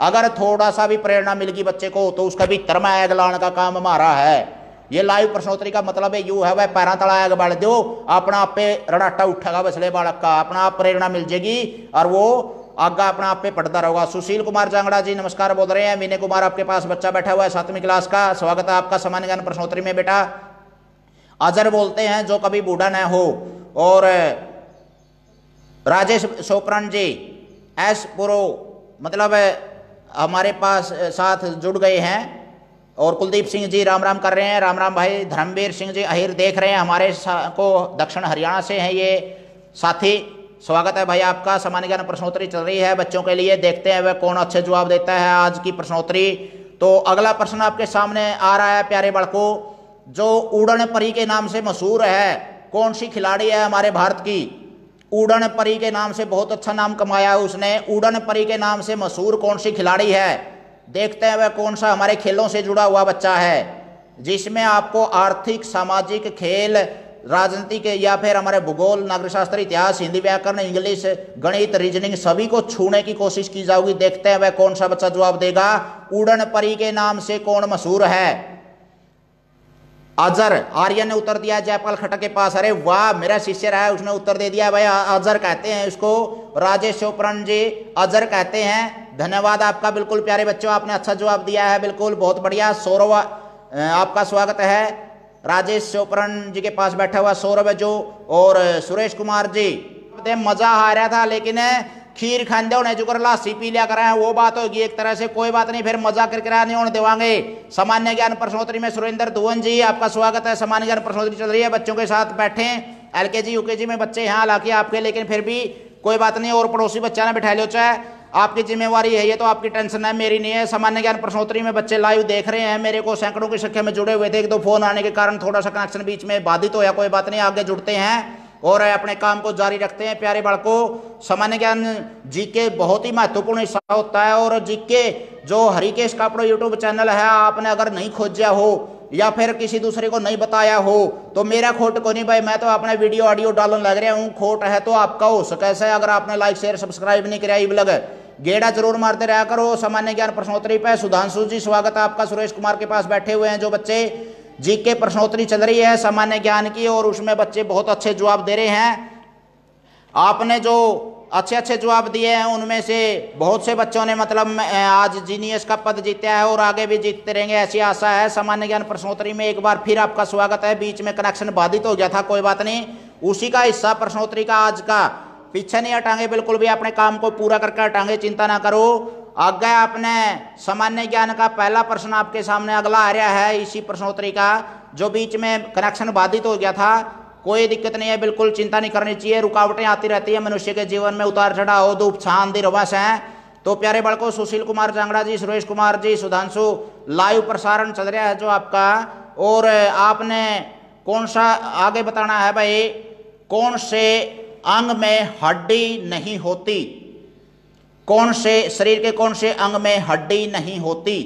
अगर थोड़ा सा भी प्रेरणा मिलेगी बच्चे को तो उसका भी तरमा आग लाने का काम हमारा है। ये लाइव प्रश्नोत्तरी का मतलब है यू है वह पैरा तला आग बढ़ दो, अपना आप पे रड़ाटा उठेगा बसले बालक का, अपना आप प्रेरणा मिल जाएगी और वो आगा अपना आप पे पढ़ता रहेगा। सुशील कुमार जांगड़ा जी नमस्कार बोल रहे हैं। विनय कुमार आपके पास बच्चा बैठा हुआ है 7वीं क्लास का, स्वागत है आपका सामान्य ज्ञान प्रश्नोत्तरी में बेटा। अजर बोलते हैं जो कभी बूढ़ा न हो। और राजेश सोपरन जी एस पुरो मतलब हमारे पास साथ जुड़ गए हैं। और कुलदीप सिंह जी राम राम कर रहे हैं, राम राम भाई। धर्मवीर सिंह जी अहिर देख रहे हैं हमारे को, दक्षिण हरियाणा से हैं ये साथी, स्वागत है भाई आपका। सामान्य ज्ञान प्रश्नोत्तरी चल रही है बच्चों के लिए, देखते हैं वह कौन अच्छे जवाब देता है आज की प्रश्नोत्तरी। तो अगला प्रश्न आपके सामने आ रहा है प्यारे बालकों, जो उड़न परी के नाम से मशहूर है, कौन सी खिलाड़ी है हमारे भारत की? उड़न परी के नाम से बहुत अच्छा नाम कमाया है उसने, उड़न परी के नाम से मशहूर कौन सी खिलाड़ी है? देखते हैं वह कौन सा हमारे खेलों से जुड़ा हुआ बच्चा है, जिसमें आपको आर्थिक, सामाजिक, खेल, राजनीति के या फिर हमारे भूगोल, नागरिक शास्त्र, इतिहास, हिंदी व्याकरण, इंग्लिश, गणित, रीजनिंग सभी को छूने की कोशिश की जाएगी। देखते हैं वह कौन सा बच्चा जवाब देगा। उड़न परी के नाम से कौन मशहूर है? अजर, आर्यन ने उत्तर दिया जयपाल खटक के पास। अरे वाह, मेरा शिष्य रहा है उसने उत्तर दे दिया भाई, अजर कहते हैं इसको। राजेश चोपड़न जी अजर कहते हैं, धन्यवाद आपका, बिल्कुल प्यारे बच्चों आपने अच्छा जवाब दिया है, बिल्कुल बहुत बढ़िया। सौरभ आपका स्वागत है, राजेश चोपड़न जी के पास बैठा हुआ सौरभ जो। और सुरेश कुमार जी मजा आ रहा था लेकिन खीर खांदे होने जो लासी पी लिया करें वो बात होगी एक तरह से, कोई बात नहीं, फिर मजा करके नहीं होने देवांगे। सामान्य ज्ञान प्रश्नोत्तरी में सुरेंद्र धुवन जी आपका स्वागत है। सामान्य ज्ञान प्रश्नोत्तरी चल रही है, बच्चों के साथ बैठे, एलकेजी यूकेजी में बच्चे हैं हालांकि आपके, लेकिन फिर भी कोई बात नहीं। और पड़ोसी बच्चा ने बिठा लो चाहे आपकी जिम्मेवारी है, ये तो आपकी टेंशन है, मेरी नहीं है। सामान्य ज्ञान प्रश्नोत्तरी में बच्चे लाइव देख रहे हैं, मेरे को सैकड़ों की संख्या में जुड़े हुए थे। एक दो फोन आने के कारण थोड़ा सा कनेक्शन बीच में बाधित हो, या कोई बात नहीं, आगे जुड़ते हैं और अपने काम को जारी रखते हैं। प्यारे बालकों, सामान्य ज्ञान जीके बहुत ही महत्वपूर्ण हिस्सा होता है, और जीके जो हरिकेश कापड़ो यूट्यूब चैनल है, आपने अगर नहीं खोजा हो या फिर किसी दूसरे को नहीं बताया हो तो मेरा खोट को नहीं भाई, मैं तो अपना वीडियो ऑडियो डालने लग रहा हूँ। खोट है तो आपका हो सके ऐसा, अगर आपने लाइक शेयर सब्सक्राइब नहीं किया लग गेड़ा जरूर मारते रहा करो। सामान्य ज्ञान प्रश्नोत्तरी पे सुधांशु जी स्वागत है आपका, सुरेश कुमार के पास बैठे हुए हैं। जो बच्चे जीके प्रश्नोत्तरी चल रही है सामान्य ज्ञान की, और उसमें बच्चे बहुत अच्छे जवाब दे रहे हैं। आपने जो अच्छे अच्छे जवाब दिए हैं उनमें से बहुत से बच्चों ने मतलब आज जीनियस का पद जीता है और आगे भी जीतते रहेंगे, ऐसी आशा है। सामान्य ज्ञान प्रश्नोत्तरी में एक बार फिर आपका स्वागत है। बीच में कनेक्शन बाधित हो गया था, कोई बात नहीं, उसी का हिस्सा प्रश्नोत्तरी का आज का, पीछे नहीं हटाएंगे बिल्कुल भी, अपने काम को पूरा करके हटाएंगे, चिंता ना करो। आगे आपने सामान्य ज्ञान का पहला प्रश्न आपके सामने अगला आ रहा है इसी प्रश्नोत्तरी का, जो बीच में कनेक्शन बाधित हो गया था। कोई दिक्कत नहीं है, बिल्कुल चिंता नहीं करनी चाहिए। रुकावटें आती रहती है मनुष्य के जीवन में, उतार चढ़ाव, धूप छांव दिवस हैं। तो प्यारे बालकों, सुशील कुमार जांगड़ा जी, सुरेश कुमार जी, सुधांशु, लाइव प्रसारण चल रहा है जो आपका, और आपने कौन सा आगे बताना है भाई, कौन से अंग में हड्डी नहीं होती, कौन से शरीर के कौन से अंग में हड्डी नहीं होती।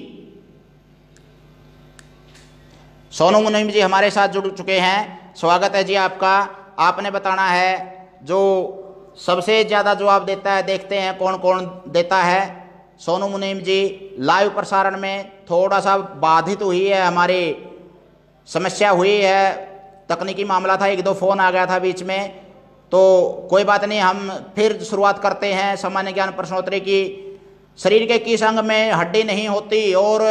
सोनू मुनीम जी हमारे साथ जुड़ चुके हैं, स्वागत है जी आपका। आपने बताना है जो सबसे ज्यादा जवाब देता है, देखते हैं कौन कौन देता है। सोनू मुनीम जी, लाइव प्रसारण में थोड़ा सा बाधित हुई है, हमारी समस्या हुई है, तकनीकी मामला था, एक दो फोन आ गया था बीच में, तो कोई बात नहीं, हम फिर शुरुआत करते हैं सामान्य ज्ञान प्रश्नोत्तरी की। शरीर के किस अंग में हड्डी नहीं होती, और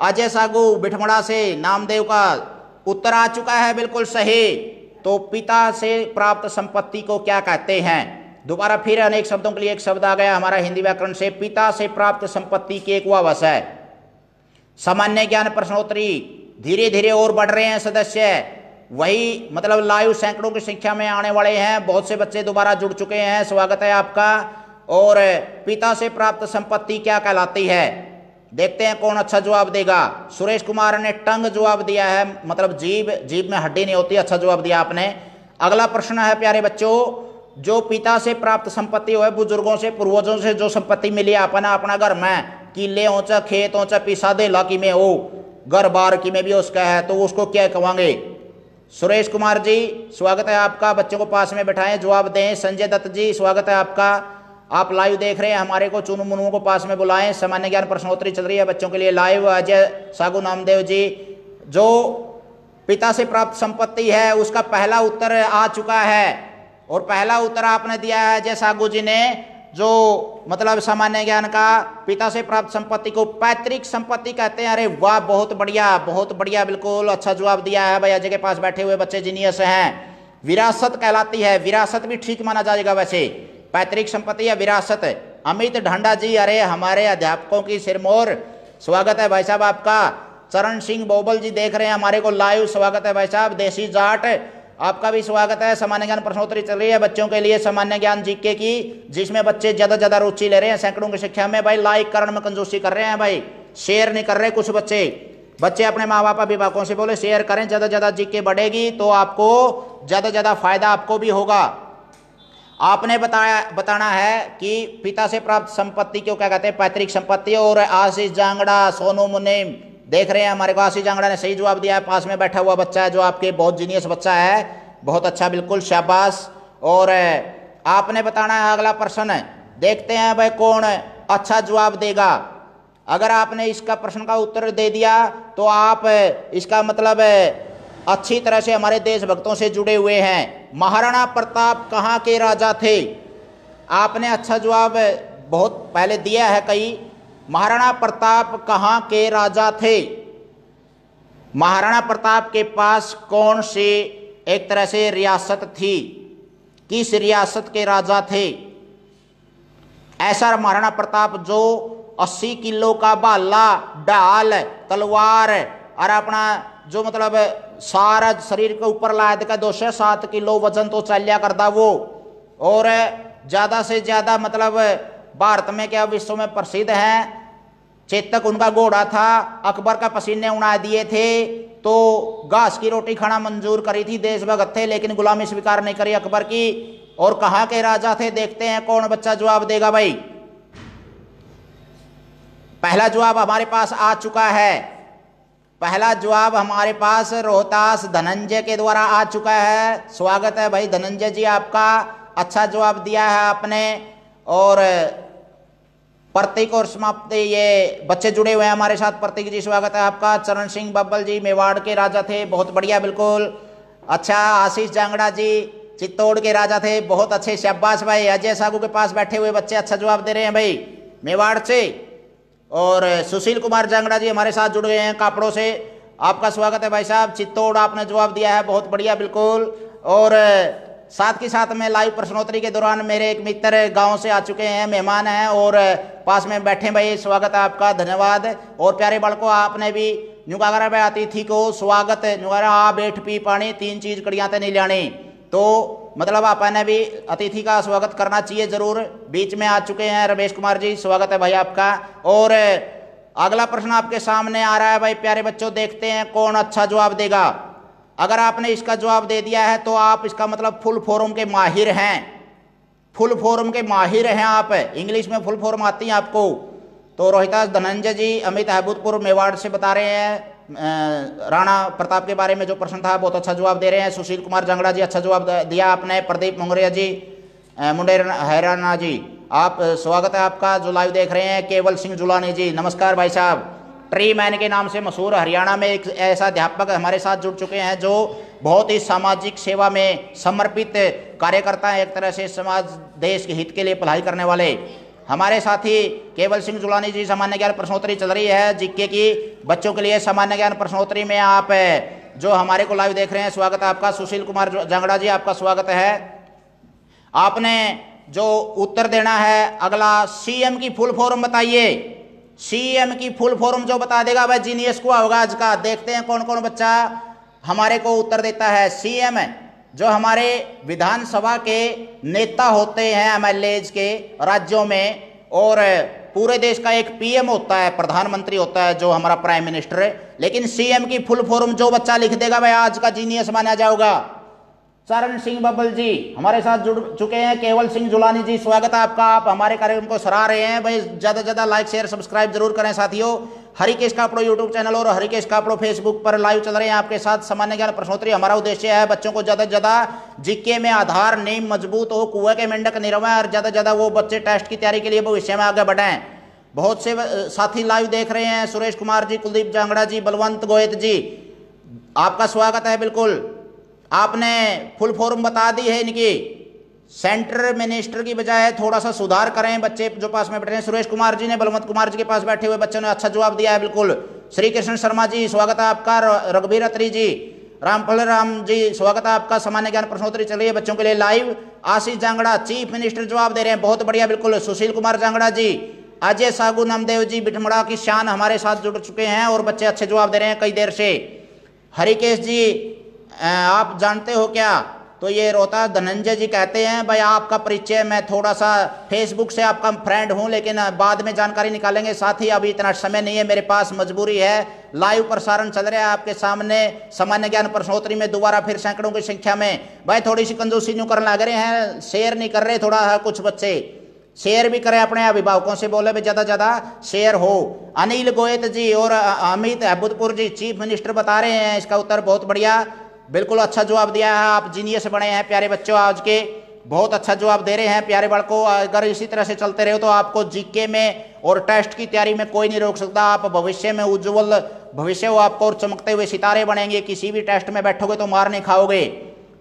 अजय सागू बिठमड़ा से नामदेव का उत्तर आ चुका है, बिल्कुल सही। तो पिता से प्राप्त संपत्ति को क्या कहते हैं? दोबारा फिर अनेक शब्दों के लिए एक शब्द आ गया हमारा हिंदी व्याकरण से, पिता से प्राप्त संपत्ति की एक वावस है। सामान्य ज्ञान प्रश्नोत्तरी धीरे धीरे और बढ़ रहे हैं सदस्य, वही मतलब लाइव सैकड़ों की संख्या में आने वाले हैं। बहुत से बच्चे दोबारा जुड़ चुके हैं, स्वागत है आपका। और पिता से प्राप्त संपत्ति क्या कहलाती है, देखते हैं कौन अच्छा जवाब देगा। सुरेश कुमार ने टंग जवाब दिया है, मतलब जीभ, जीभ में हड्डी नहीं होती, अच्छा जवाब दिया आपने। अगला प्रश्न है प्यारे बच्चों, जो पिता से प्राप्त संपत्ति हो, बुजुर्गों से, पूर्वजों से जो संपत्ति मिली अपना अपना घर में, किले ऊंचा, खेत ऊंचा, पिसा दे लाकी में हो, घर बार की में भी उसका है, तो उसको क्या कहेंगे? सुरेश कुमार जी स्वागत है आपका, बच्चों को पास में बैठाएं, जवाब दें। संजय दत्त जी स्वागत है आपका, आप लाइव देख रहे हैं हमारे को, चुनु मुनुओं को पास में बुलाएं। सामान्य ज्ञान प्रश्नोत्तरी चल रही है बच्चों के लिए लाइव। अजय सागू नामदेव जी, जो पिता से प्राप्त संपत्ति है उसका पहला उत्तर आ चुका है, और पहला उत्तर आपने दिया है अजय सागू जी ने, जो मतलब सामान्य ज्ञान का पिता से प्राप्त संपत्ति को पैतृक संपत्ति कहते हैं। अरे वाह, बहुत बढ़िया, बहुत बढ़िया, बिल्कुल अच्छा जवाब दिया है भाई। अजय के पास बैठे हुए बच्चे जीनियस हैं। विरासत कहलाती है, विरासत भी ठीक माना जाएगा वैसे, पैतृक संपत्ति या विरासत। अमित ढांडा जी, अरे हमारे अध्यापकों की सिरमौर, स्वागत है भाई साहब आपका। चरण सिंह बोबल जी देख रहे हैं हमारे को लाइव, स्वागत है भाई साहब। देसी जाट, आपका भी स्वागत है। सामान्य ज्ञान प्रश्नोत्तरी चल रही है बच्चों के लिए, सामान्य ज्ञान जीके की, जिसमें बच्चे ज्यादा रुचि ले रहे हैं, सैकड़ों की संख्या में। भाई लाइक करने में कंजूसी कर रहे हैं भाई, शेयर नहीं कर रहे कुछ बच्चे अपने माँ बाप अभिभावकों से बोले शेयर करें, ज्यादा जीके बढ़ेगी तो आपको ज्यादा फायदा आपको भी होगा। आपने बताना है कि पिता से प्राप्त संपत्ति क्यों क्या कहते हैं, पैतृक संपत्ति। और आशीष जांगड़ा, सोनू मुनीम देख रहे हैं हमारे को, आशीष जांगड़ा ने सही जवाब दिया है। पास में बैठा हुआ बच्चा है जो आपके बहुत जीनियस बच्चा है, बहुत अच्छा, बिल्कुल शाबाश। और आपने बताना है अगला प्रश्न, देखते हैं भाई कौन अच्छा जवाब देगा। अगर आपने इसका प्रश्न का उत्तर दे दिया तो आप इसका मतलब अच्छी तरह से हमारे देशभक्तों से जुड़े हुए हैं। महाराणा प्रताप कहाँ के राजा थे? आपने अच्छा जवाब बहुत पहले दिया है कई। महाराणा प्रताप कहाँ के राजा थे? महाराणा प्रताप के पास कौन सी एक तरह से रियासत थी, किस रियासत के राजा थे? ऐसा महाराणा प्रताप जो 80 किलो का भाला, ढाल, तलवार और अपना जो मतलब सारा शरीर के ऊपर लाद का 207 किलो वजन तो चलिया करता वो, और ज्यादा से ज्यादा मतलब भारत में क्या विश्व में प्रसिद्ध हैं। चेतक उनका घोड़ा था, अकबर का पसीने उड़ा दिए थे, तो घास की रोटी खाना मंजूर करी थी, देशभक्त थे, लेकिन गुलामी स्वीकार नहीं करी अकबर की। और कहाँ के राजा थे, देखते हैं कौन बच्चा जवाब देगा भाई। पहला जवाब हमारे पास आ चुका है, पहला जवाब हमारे पास रोहतास धनंजय के द्वारा आ चुका है। स्वागत है भाई धनंजय जी आपका, अच्छा जवाब दिया है आपने। और प्रतीक और समाप्ति, ये बच्चे जुड़े हुए हैं हमारे साथ। प्रतीक जी स्वागत है आपका। चरण सिंह बब्बल जी मेवाड़ के राजा थे, बहुत बढ़िया, बिल्कुल अच्छा। आशीष जांगड़ा जी चित्तौड़ के राजा थे, बहुत अच्छे, शाबाश भाई। अजय सागू के पास बैठे हुए बच्चे अच्छा जवाब दे रहे हैं भाई मेवाड़ से। और सुशील कुमार जांगड़ा जी हमारे साथ जुड़ गए हैं कापड़ों से, आपका स्वागत है भाई साहब। चित्तौड़ आपने जवाब दिया है, बहुत बढ़िया, बिल्कुल। और साथ के साथ में लाइव प्रश्नोत्तरी के दौरान मेरे एक मित्र गांव से आ चुके हैं, मेहमान हैं और पास में बैठे भाई, स्वागत है आपका, धन्यवाद। और प्यारे बालकों, आपने भी नुगागरा में अतिथि को स्वागत, नुगारा आ बैठ पी पानी, 3 चीज कड़ियाँ नहीं लानी, तो मतलब आपने भी अतिथि का स्वागत करना चाहिए जरूर। बीच में आ चुके हैं रमेश कुमार जी, स्वागत है भाई आपका। और अगला प्रश्न आपके सामने आ रहा है भाई प्यारे बच्चों, देखते हैं कौन अच्छा जवाब देगा। अगर आपने इसका जवाब दे दिया है तो आप इसका मतलब फुल फॉर्म के माहिर हैं, फुल फॉर्म के माहिर हैं आप, इंग्लिश में फुल फॉर्म आती है आपको। तो रोहितास धनंजय जी अमित अहबूदपुर मेवाड़ से बता रहे हैं, राणा प्रताप के बारे में जो प्रश्न था बहुत अच्छा जवाब दे रहे हैं। सुशील कुमार जांगड़ा जी अच्छा जवाब दिया आपने। प्रदीप मोंगरिया जी, मुंडेर हैराना जी, आप स्वागत है आपका जो लाइव देख रहे हैं। केवल सिंह जुलानी जी नमस्कार भाई साहब। ट्री मैन के नाम से मशहूर हरियाणा में एक ऐसा अध्यापक हमारे साथ जुड़ चुके हैं जो बहुत ही सामाजिक सेवा में समर्पित कार्यकर्ता है, एक तरह से समाज देश के हित के लिए पढ़ाई करने वाले हमारे साथी केवल सिंह जुलानी जी। सामान्य ज्ञान प्रश्नोत्तरी चल रही है जीके की बच्चों के लिए। सामान्य ज्ञान प्रश्नोत्तरी में आप जो हमारे को लाइव देख रहे हैं, स्वागत है आपका। सुशील कुमार जांगड़ा जी आपका स्वागत है। आपने जो उत्तर देना है अगला, सीएम की फुल फॉर्म बताइए। सीएम की फुल फॉर्म जो बता देगा वह जीनियस को होगा आज का। देखते हैं कौन कौन बच्चा हमारे को उत्तर देता है। सीएम जो हमारे विधानसभा के नेता होते हैं एमएलएज के राज्यों में, और पूरे देश का एक पीएम होता है, प्रधानमंत्री होता है जो हमारा प्राइम मिनिस्टर है। लेकिन सीएम की फुल फॉर्म जो बच्चा लिख देगा वह आज का जीनियस माना जाएगा। चरण सिंह बब्बल जी हमारे साथ जुड़ चुके हैं। केवल सिंह जुलानी जी स्वागत है आपका, आप हमारे कार्यक्रम को सराह रहे हैं भाई। ज़्यादा से ज़्यादा लाइक शेयर सब्सक्राइब जरूर करें साथियों। हरिकेश कापड़ो यूट्यूब चैनल और हरिकेश कापड़ो फेसबुक पर लाइव चल रहे हैं आपके साथ। सामान्य ज्ञान प्रश्नोत्तरी हमारा उद्देश्य है बच्चों को ज़्यादा से ज़्यादा जीके में आधार नींव मजबूत हो, कुएं के मेंढक निरवा, और ज़्यादा से ज़्यादा वो बच्चे टेस्ट की तैयारी के लिए भविष्य में आगे बढ़ें। बहुत से साथी लाइव देख रहे हैं, सुरेश कुमार जी, कुलदीप जांगड़ा जी, बलवंत गोयत जी, आपका स्वागत है। बिल्कुल आपने फुल फॉर्म बता दी है इनकी। सेंटर मिनिस्टर की बजाय थोड़ा सा सुधार करें बच्चे जो पास में बैठे हैं। सुरेश कुमार जी ने बलवंत कुमार जी के पास बैठे हुए बच्चों ने अच्छा जवाब दिया है, बिल्कुल। श्री कृष्ण शर्मा जी स्वागत है आपका। रघुबीर अत्री जी, रामफल राम जी स्वागत है आपका। सामान्य ज्ञान प्रश्नोत्तरी चल रही है बच्चों के लिए लाइव। आशीष जांगड़ा चीफ मिनिस्टर जवाब दे रहे हैं, बहुत बढ़िया, बिल्कुल। सुशील कुमार जांगड़ा जी, अजय सागू नामदेव जी बिठमड़ा की शान हमारे साथ जुड़ चुके हैं और बच्चे अच्छे जवाब दे रहे हैं कई देर से। हरिकेश जी आप जानते हो क्या, तो ये रोहतास धनंजय जी कहते हैं भाई आपका परिचय, मैं थोड़ा सा फेसबुक से आपका फ्रेंड हूं लेकिन बाद में जानकारी निकालेंगे। साथ ही अभी इतना समय नहीं है मेरे पास, मजबूरी है। लाइव प्रसारण चल रहा है आपके सामने सामान्य ज्ञान प्रश्नोत्तरी में, दोबारा फिर सैकड़ों की संख्या में। भाई थोड़ी सी कंजूसी न्यू करने लग रहे हैं, शेयर नहीं कर रहे, थोड़ा कुछ बच्चे शेयर भी करें, अपने अभिभावकों से बोले भी ज़्यादा ज़्यादा शेयर हो। अनिल गोयत जी और अमित अहबूदपुर जी चीफ मिनिस्टर बता रहे हैं, इसका उत्तर बहुत बढ़िया, बिल्कुल अच्छा जवाब दिया है। आप जीनियस बने हैं प्यारे बच्चों, आज के बहुत अच्छा जवाब दे रहे हैं प्यारे बालकों। अगर इसी तरह से चलते रहे तो आपको जीके में और टेस्ट की तैयारी में कोई नहीं रोक सकता। आप भविष्य में उज्जवल भविष्य हो आपको और चमकते हुए सितारे बनेंगे। किसी भी टेस्ट में बैठोगे तो मार नहीं खाओगे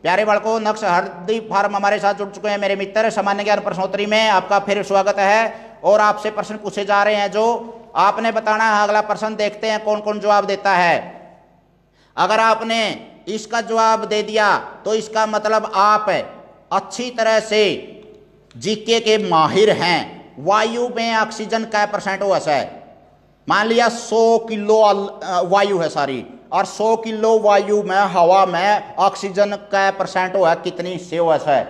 प्यारे बालकों। नक्श हरदीप फार्म हमारे साथ जुड़ चुके हैं मेरे मित्र। सामान्य ज्ञान प्रश्नोत्तरी में आपका फिर स्वागत है और आपसे प्रश्न पूछे जा रहे हैं जो आपने बताना है। अगला प्रश्न देखते हैं कौन कौन जवाब देता है। अगर आपने इसका जवाब दे दिया तो इसका मतलब आप अच्छी तरह से जीके के माहिर हैं। वायु में ऑक्सीजन कै % हो ऐसा है, मान लिया 100 किलो वायु है सारी, और 100 किलो वायु में हवा में ऑक्सीजन कै % हो है, कितनी से हो ऐसा है।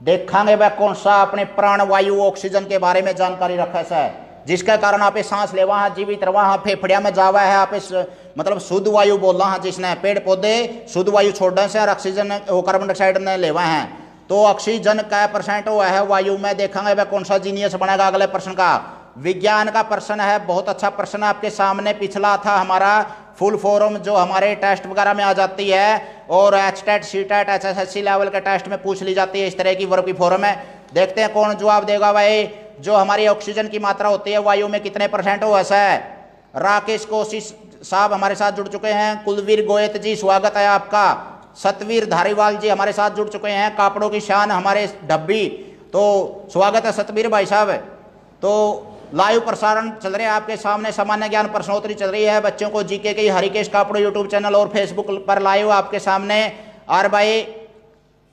देखेंगे वह कौन सा अपने प्राण वायु ऑक्सीजन के बारे में जानकारी रखे से, जिसके कारण आप सांस लेवा है, जीवित रवा है, फेफड़िया में जावा है, आप मतलब शुद्ध वायु बोलना है, जिसने पेड़ पौधे शुद्ध वायु छोड़ने से और ऑक्सीजन कार्बन डाइऑक्साइड ने लेवा है। तो ऑक्सीजन का % हुआ है वायु में, देखेंगे वह कौन सा जीनियस बनेगा अगले प्रश्न का। विज्ञान का प्रश्न है, बहुत अच्छा प्रश्न आपके सामने। पिछला था हमारा फुल फॉर्म जो हमारे टेस्ट वगैरह में आ जाती है, और HTET CTET HSSC लेवल के टेस्ट में पूछ ली जाती है, इस तरह की वर्ग की फॉर्म है। देखते हैं कौन जवाब देगा भाई। जो हमारी ऑक्सीजन की मात्रा होती है वायु में कितने % हो ऐसा है। राकेश कोशिश साहब हमारे साथ जुड़ चुके हैं। कुलवीर गोयत जी स्वागत है आपका। सतवीर धारीवाल जी हमारे साथ जुड़ चुके हैं। कापड़ों की शान हमारे डब्बी, तो स्वागत है सतवीर भाई साहब। तो लाइव प्रसारण चल रहे हैं आपके सामने, सामान्य ज्ञान प्रश्नोत्तरी चल रही है बच्चों को जीके की, हरिकेश कापड़ो यूट्यूब चैनल और फेसबुक पर लाइव आपके सामने। और भाई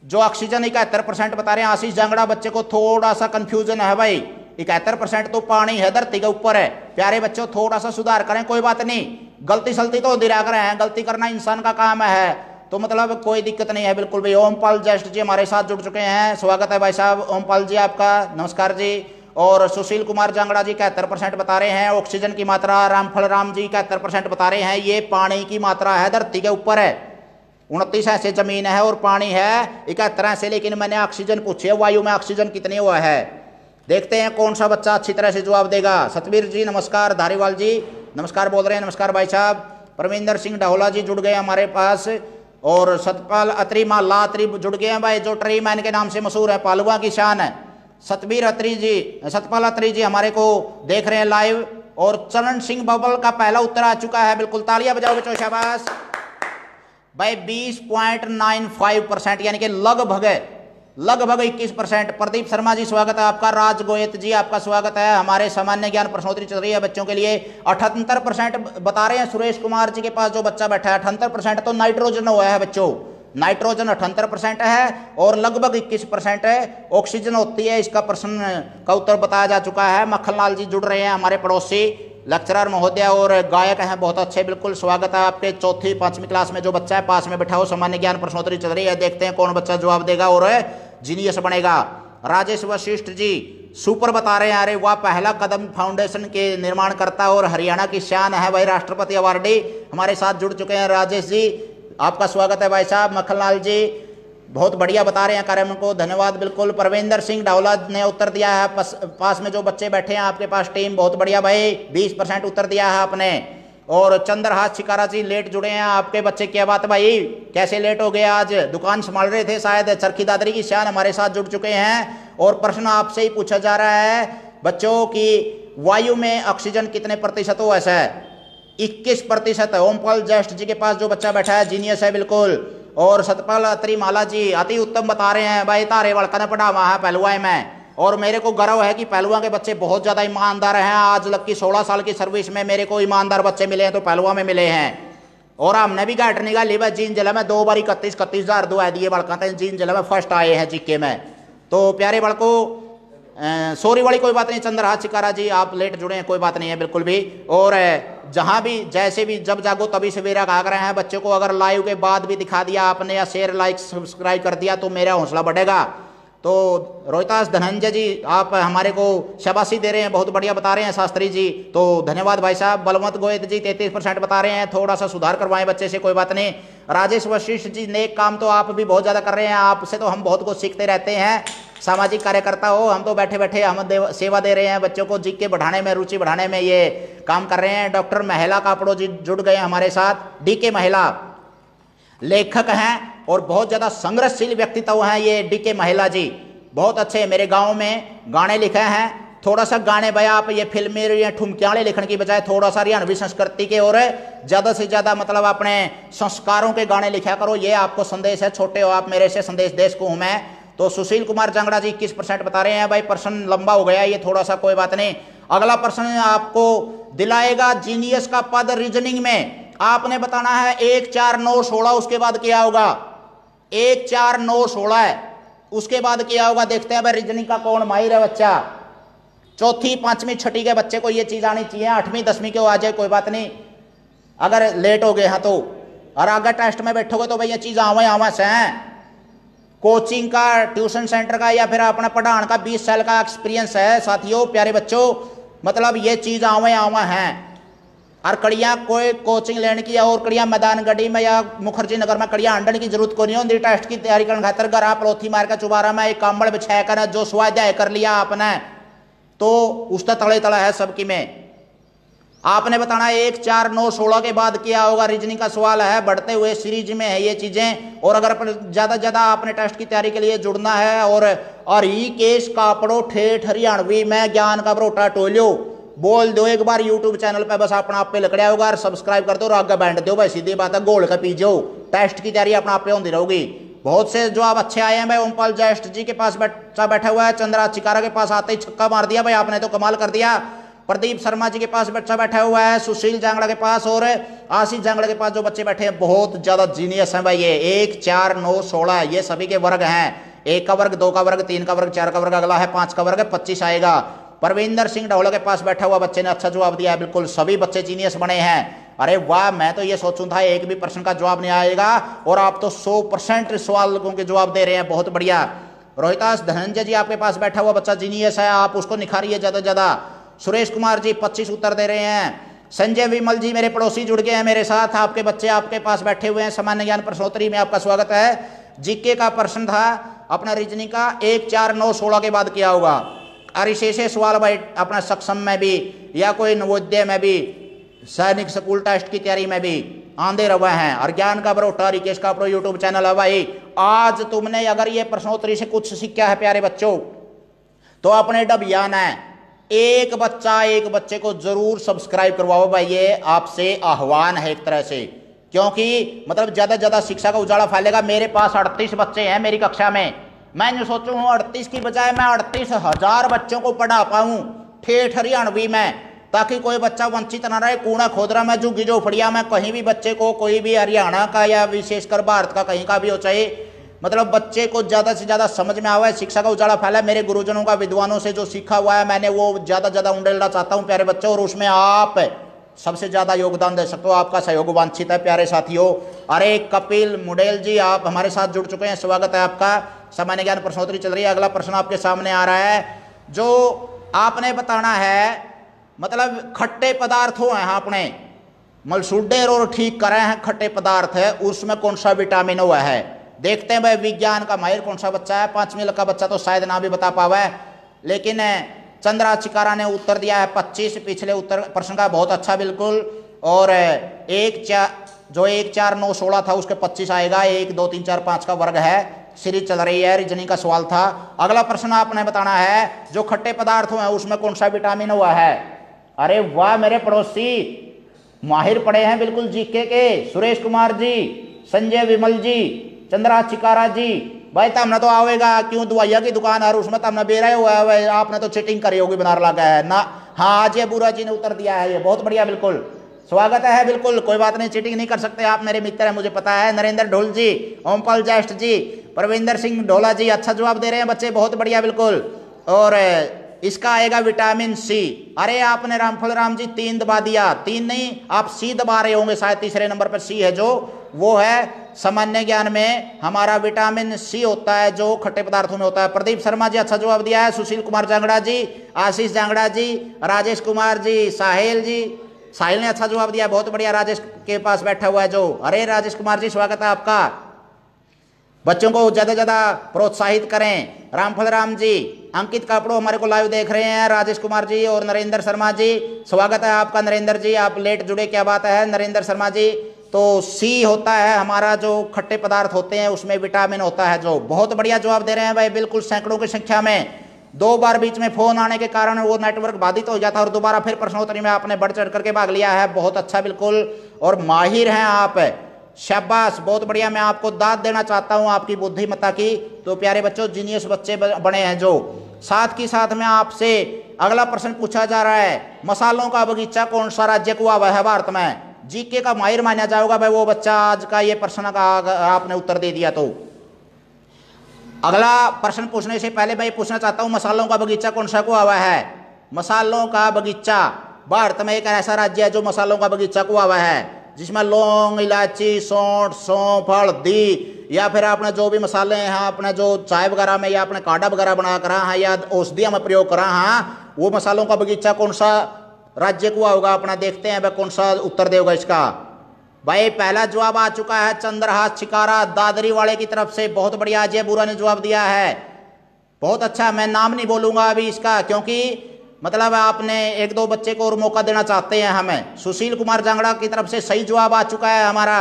जो ऑक्सीजन 71% बता रहे हैं, आशीष जांगड़ा बच्चे को थोड़ा सा कंफ्यूजन है भाई। 71% तो पानी है, धरती के ऊपर है। प्यारे बच्चों थोड़ा सा सुधार करें, कोई बात नहीं, गलती सलती तो दिरा कर हैं, गलती करना इंसान का काम है, तो मतलब कोई दिक्कत नहीं है बिल्कुल भी। ओमपाल जस्ट जी हमारे साथ जुड़ चुके हैं, स्वागत है भाई साहब ओमपाल जी आपका, नमस्कार जी। और सुशील कुमार जांगड़ा जी 71% बता रहे हैं। ऑक्सीजन की मात्रा रामफल राम जी 71% बता रहे हैं। ये पानी की मात्रा है, धरती के ऊपर है। 29 ऐसे जमीन है और पानी है 71 ऐसे, लेकिन मैंने ऑक्सीजन पूछी है वायु में ऑक्सीजन कितनी हुआ है। देखते हैं कौन सा बच्चा अच्छी तरह से जवाब देगा। सतवीर जी नमस्कार, धारीवाल जी नमस्कार बोल रहे हैं, नमस्कार भाई साहब। परमिंदर सिंह डाहोला जी जुड़ गए हमारे पास, और सतपाल अत्री माला अत्री जुड़ गए हैं भाई, जो ट्री मैन के नाम से मशहूर है, पालुआ की शान है। सतपाल अत्री जी हमारे को देख रहे हैं लाइव। और चरण सिंह बबल का पहला उत्तर आ चुका है, बिल्कुल तालियां बजाओ बच्चों, शाबाश भाई। 20.95% यानी कि लगभग 21%। प्रदीप शर्मा जी स्वागत है आपका। राज गोयत जी आपका स्वागत है। हमारे सामान्य ज्ञान प्रश्नोत्तरी चल रही है बच्चों के लिए। 78% बता रहे हैं सुरेश कुमार जी के पास जो बच्चा बैठा है। 78% तो नाइट्रोजन हुआ है बच्चों, नाइट्रोजन 78% है और लगभग 21% है ऑक्सीजन होती है। इसका प्रश्न का उत्तर बताया जा चुका है। मक्खनलाल जी जुड़ रहे हैं हमारे पड़ोसी लेक्चरर महोदय और गायक हैं, बहुत अच्छे, बिल्कुल स्वागत है आपके। चौथी 5वीं क्लास में जो बच्चा है पास में बैठाओ, सामान्य ज्ञान प्रश्नोत्तरी चल रही है। देखते हैं कौन बच्चा जवाब देगा और जीनियस बनेगा। राजेश वशिष्ठ जी सुपर बता रहे हैं, अरे वाह, पहला कदम फाउंडेशन के निर्माण करता और हरियाणा की शान है भाई, राष्ट्रपति अवार्डी हमारे साथ जुड़ चुके हैं। राजेश जी आपका स्वागत है भाई साहब। मक्खनलाल जी बहुत बढ़िया बता रहे हैं कार्यक्रम को, धन्यवाद बिल्कुल। परविंदर सिंह डावला ने उत्तर दिया है। पास में जो बच्चे बैठे हैं आपके पास टीम, बहुत बढ़िया भाई, 20% उत्तर दिया है आपने। और चंद्रहास शिकारा जी लेट जुड़े हैं आपके बच्चे, क्या बात भाई, कैसे लेट हो गए आज, दुकान संभाल रहे थे शायद। चरखी दादरी की शान हमारे साथ जुड़ चुके हैं। और प्रश्न आपसे ही पूछा जा रहा है बच्चों की वायु में ऑक्सीजन कितने प्रतिशत हो, ऐसा है 21% है। ओमपाल जस्ट जी के पास जो बच्चा बैठा है जीनियस है बिल्कुल। और सतपाल अत्री माला जी अति उत्तम बता रहे हैं भाई, तारे वड़का ने पढ़ा वहां है पहलुआ में। और मेरे को गर्व है कि पहलुआ के बच्चे बहुत ज्यादा ईमानदार हैं। आज लग की 16 साल की सर्विस में मेरे को ईमानदार बच्चे मिले हैं तो पहलुआ में मिले हैं। और हमने भी गाइड निकाली भाई, जीन जिले में 2 बार 31,000 दुआ दिए बड़का, जीन जिले में फर्स्ट आए हैं जीके में। तो प्यारे बड़को सॉरी वाली कोई बात नहीं, चंद्रहास शिकारा जी आप लेट जुड़े हैं, कोई बात नहीं है बिल्कुल भी। और जहां भी जैसे भी जब जागो तभी सवेरा भाग रहे हैं बच्चों को, अगर लाइव के बाद भी दिखा दिया आपने या शेयर लाइक सब्सक्राइब कर दिया तो मेरा हौसला बढ़ेगा। तो रोहितास धनंजय जी आप हमारे को शाबाशी दे रहे हैं, बहुत बढ़िया बता रहे हैं शास्त्री जी, तो धन्यवाद भाई साहब। बलवंत गोयत जी 33% बता रहे हैं, थोड़ा सा सुधार करवाएं बच्चे से, कोई बात नहीं। राजेश वशिष्ठ जी नेक काम तो आप भी बहुत ज्यादा कर रहे हैं, आपसे तो हम बहुत कुछ सीखते रहते हैं, सामाजिक कार्यकर्ता हो, हम तो बैठे बैठे हम सेवा दे रहे हैं बच्चों को, जीके बढ़ाने में, रुचि बढ़ाने में ये काम कर रहे हैं। डॉक्टर महिला कापड़ो जी जुड़ गए हमारे साथ। डीके महिला लेखक हैं और बहुत ज्यादा संघर्षशील व्यक्तित्व हैं ये डीके महिला जी, बहुत अच्छे। मेरे गांव में गाने लिखे हैं, थोड़ा सा गाने भैया आप ये फिल्मी या ठुमक्याले लिखने की बजाय थोड़ा सा हरियाणवी संस्कृति के और ज्यादा से ज्यादा मतलब अपने संस्कारों के गाने लिखा करो, ये आपको संदेश है। छोटे हो आप, मेरे से संदेश देश को हूं मैं। तो सुशील कुमार जांगड़ा जी 21% बता रहे हैं भाई, प्रश्न लंबा हो गया ये थोड़ा सा, कोई बात नहीं। अगला प्रश्न आपको दिलाएगा जीनियस का पद रीजनिंग में। आपने बताना है 1 4 9 16, उसके बाद क्या होगा, 1 4 9 16 है, उसके बाद क्या होगा। देखते हैं भाई रीजनिंग का कौन माहिर है बच्चा। चौथी 5वीं 6ठी के बच्चे को ये चीज आनी चाहिए, 8वीं 10वीं के आ जाए कोई बात नहीं, अगर लेट हो गए हैं तो। और अगर टेस्ट में बैठोगे तो भाई ये चीज आवे आवा से हैं। कोचिंग का, ट्यूशन सेंटर का या फिर अपना पढ़ाने का 20 साल का एक्सपीरियंस है साथियों प्यारे बच्चों। मतलब ये चीज आवे आवा है। और कड़िया कोई कोचिंग लेने की और कड़िया मैदान गढ़ी में या मुखर्जी नगर में कड़िया अंडन की जरूरत को नहीं होती। टेस्ट की तैयारी करने खातर घर आप पड़ोथी मार के चुबारा में एक कंबल बिछाया कर जो स्वाध्याय कर लिया आपने तो उसका तले तला है सबकी में। आपने बताना 1, 4, 9, 16 के बाद क्या होगा। रीजनिंग का सवाल है, बढ़ते हुए सीरीज में है ये चीजें। और अगर ज्यादा ज्यादा आपने टेस्ट की तैयारी के लिए जुड़ना है और हरिकेश कापड़ो ठेठ हरियाणवी में ज्ञान का बरोटा टोलियो बोल दो एक बार यूट्यूब चैनल पे, बस अपना आप पे लकड़िया होगा और सब्सक्राइब कर दो और आगे बैठ दो भाई। सीधी बात है, गोल का पीजो टेस्ट की तैयारी अपना आप पे होती रहोगी। बहुत से जो आप अच्छे आए हैं भाई, ओमपाल जैष्ठ जी के पास बच्चा बैठा हुआ है, चंद्रा चिकारा के पास आते ही छक्का मार दिया भाई आपने तो कमाल कर दिया। प्रदीप शर्मा जी के पास बच्चा बैठा हुआ है, सुशील जांगड़ा के पास और आशीष जांगड़ा के पास जो बच्चे बैठे हैं बहुत ज्यादा जीनियस हैं भाई। ये 1, 4, 9, 16 ये सभी के वर्ग हैं। 1 का वर्ग, 2 का वर्ग, 3 का वर्ग, 4 का वर्ग, अगला है 5 का वर्ग, 25 आएगा। परविंदर सिंह ढोला के पास बैठा हुआ बच्चे ने अच्छा जवाब दिया है, बिल्कुल सभी बच्चे जीनियस बने हैं। अरे वाह, मैं तो ये सोचूं था एक भी प्रश्न का जवाब नहीं आएगा और आप तो 100% सवालों के जवाब दे रहे हैं, बहुत बढ़िया। रोहितास धनंजय जी आपके पास बैठा हुआ बच्चा जीनियस है, आप उसको निखारिए ज्यादा ज्यादा। सुरेश कुमार जी 25 उत्तर दे रहे हैं। संजय विमल जी मेरे पड़ोसी जुड़ गए हैं मेरे साथ, आपके बच्चे आपके पास बैठे हुए हैं। सामान्य ज्ञान प्रश्नोत्तरी में आपका स्वागत है। जीके का प्रश्न था अपना रीजनिंग का 1, 4, 9, 16 के बाद क्या होगा। अरिशेषे सवाल भाई अपना सक्षम में भी या कोई नवोदय में भी, सैनिक स्कूल टेस्ट की तैयारी में भी आंधे रवे हैं। और ज्ञान का बरोटा रिकेश का प्रो यूट्यूब चैनल है भाई। आज तुमने अगर ये प्रश्नोत्तरी से कुछ सीखा है प्यारे बच्चों तो अपने डबियान है एक बच्चे को जरूर सब्सक्राइब करवाओ भाई। ये आपसे आह्वान है एक तरह से, क्योंकि मतलब ज्यादा शिक्षा का उजाला फैलेगा। मेरे पास 38 बच्चे हैं मेरी कक्षा में, मैं जो सोचू हूँ 38 की बजाय मैं 38,000 बच्चों को पढ़ा पाऊं ठेठ हरियाणवी में, ताकि कोई बच्चा वंचित ना रहे। कूड़ा खोदरा में, झुग्गी झोपड़िया में, कहीं भी बच्चे को कोई भी हरियाणा का या विशेषकर भारत का कहीं का भी हो चाहे, मतलब बच्चे को ज्यादा से ज्यादा समझ में आवा, शिक्षा का उजाला फैला। मेरे गुरुजनों का, विद्वानों से जो सीखा हुआ है मैंने वो ज्यादा उंडेलना चाहता हूँ प्यारे बच्चों, और उसमें आप सबसे ज्यादा योगदान दे सकते हो। आपका सहयोग वांछित है प्यारे साथियों। अरे कपिल मुडेल जी आप हमारे साथ जुड़ चुके हैं, स्वागत है आपका। सामान्य ज्ञान प्रश्नोत्तरी चल रही है। अगला प्रश्न आपके सामने आ रहा है, जो आपने बताना है मतलब खट्टे पदार्थ हो हैं आपने मलसूडे और ठीक करे हैं खट्टे पदार्थ है, उसमें कौन सा विटामिन हुआ है। देखते हैं भाई विज्ञान का माहिर कौन सा बच्चा है। 5वीं का बच्चा तो शायद ना भी बता पावा है, लेकिन चंद्रा चिकारा ने उत्तर दिया है 25। पिछले उत्तर प्रश्न का बहुत अच्छा बिल्कुल। और 1, 4, 9, 16 था उसके 25 आएगा। 1, 2, 3, 4, 5 का वर्ग है। सीरीज चल रही है, रीजनिंग का सवाल था। अगला प्रश्न आपने बताना है जो खट्टे पदार्थ हैं उसमें कौन सा विटामिन हुआ है। अरे वाह, मेरे पड़ोसी माहिर पड़े हैं बिल्कुल जीके के। सुरेश कुमार जी, संजय विमल जी, चंद्रा चिकारा जी, भाई तमने तो आवेगा क्यों दवाइया की दुकान है उसमें तमने बेरा हुआ है, आपने तो चीटिंग करी होगी बनार लगा है ना। हाँ, अजय बुरा जी ने उत्तर दिया है, ये बहुत बढ़िया, बिल्कुल स्वागत है। बिल्कुल कोई बात नहीं, चीटिंग नहीं कर सकते आप, मेरे मित्र हैं मुझे पता है। नरेंद्र ढोल जी, ओमपाल जैष्ठ जी, परविंदर सिंह ढोला जी अच्छा जवाब दे रहे हैं बच्चे, बहुत बढ़िया बिल्कुल। और इसका आएगा विटामिन सी। अरे आपने रामफल राम जी 3 दबा दिया, 3 नहीं आप सी दबा रहे होंगे शायद। तीसरे नंबर पर सी है जो वो है सामान्य ज्ञान में हमारा विटामिन सी होता है जो खट्टे पदार्थों में होता है। प्रदीप शर्मा जी अच्छा जवाब दिया है। सुशील कुमार जांगड़ा जी, आशीष जांगड़ा जी, राजेश कुमार जी, साहिल जी, साहिल ने अच्छा जवाब दिया, बहुत बढ़िया। राजेश के पास बैठा हुआ है जो, अरे राजेश कुमार जी स्वागत है आपका। बच्चों को ज्यादा प्रोत्साहित करें। रामफल राम जी, अंकित कापड़ो हमारे को लाइव देख रहे हैं, राजेश कुमार जी और नरेंद्र शर्मा जी स्वागत है आपका। नरेंद्र जी आप लेट जुड़े, क्या बात है नरेंद्र शर्मा जी। तो सी होता है हमारा जो खट्टे पदार्थ होते हैं उसमें विटामिन होता है जो, बहुत बढ़िया जवाब दे रहे हैं भाई, बिल्कुल सैकड़ों की संख्या में। 2 बार बीच में फोन आने के कारण वो नेटवर्क बाधित हो जाता और दोबारा फिर प्रश्नोत्तरी में आपने बढ़ चढ़ करके भाग लिया है, बहुत अच्छा बिल्कुल। और माहिर हैं आप, शाबाश, बहुत बढ़िया। मैं आपको दाद देना चाहता हूं आपकी बुद्धिमत्ता की। तो प्यारे बच्चों जीनियस बच्चे बने हैं जो। साथ ही साथ में आपसे अगला प्रश्न पूछा जा रहा है, मसालों का बगीचा कौन सा राज्य को हुआ है भारत में। जीके का माहिर माना जाएगा भाई वो बच्चा आज का ये प्रश्न का आपने उत्तर दे दिया। तो अगला प्रश्न पूछने से पहले मैं पूछना चाहता हूं मसालों का बगीचा कौन सा को हुआ है। मसालों का बगीचा भारत में एक ऐसा राज्य है जो मसालों का बगीचा को हुआ है, जिसमें लौंग, इलायची, सौंठ, सौंफ, हल्दी या फिर आपने जो भी मसाले हैं अपने जो चाय वगैरह में या अपने काढ़ा वगैरह बना कर हैं या औषधियां में प्रयोग करा हैं, वो मसालों का बगीचा कौन सा राज्य को होगा अपना देखते हैं भाई कौन सा उत्तर देगा इसका। भाई पहला जवाब आ चुका है चंद्रहास छिकारा दादरी वाले की तरफ से, बहुत बढ़िया अजय बुरा ने जवाब दिया है, बहुत अच्छा। मैं नाम नहीं बोलूंगा अभी इसका क्योंकि मतलब आपने एक दो बच्चे को और मौका देना चाहते हैं हमें। सुशील कुमार जांगड़ा की तरफ से सही जवाब आ चुका है हमारा,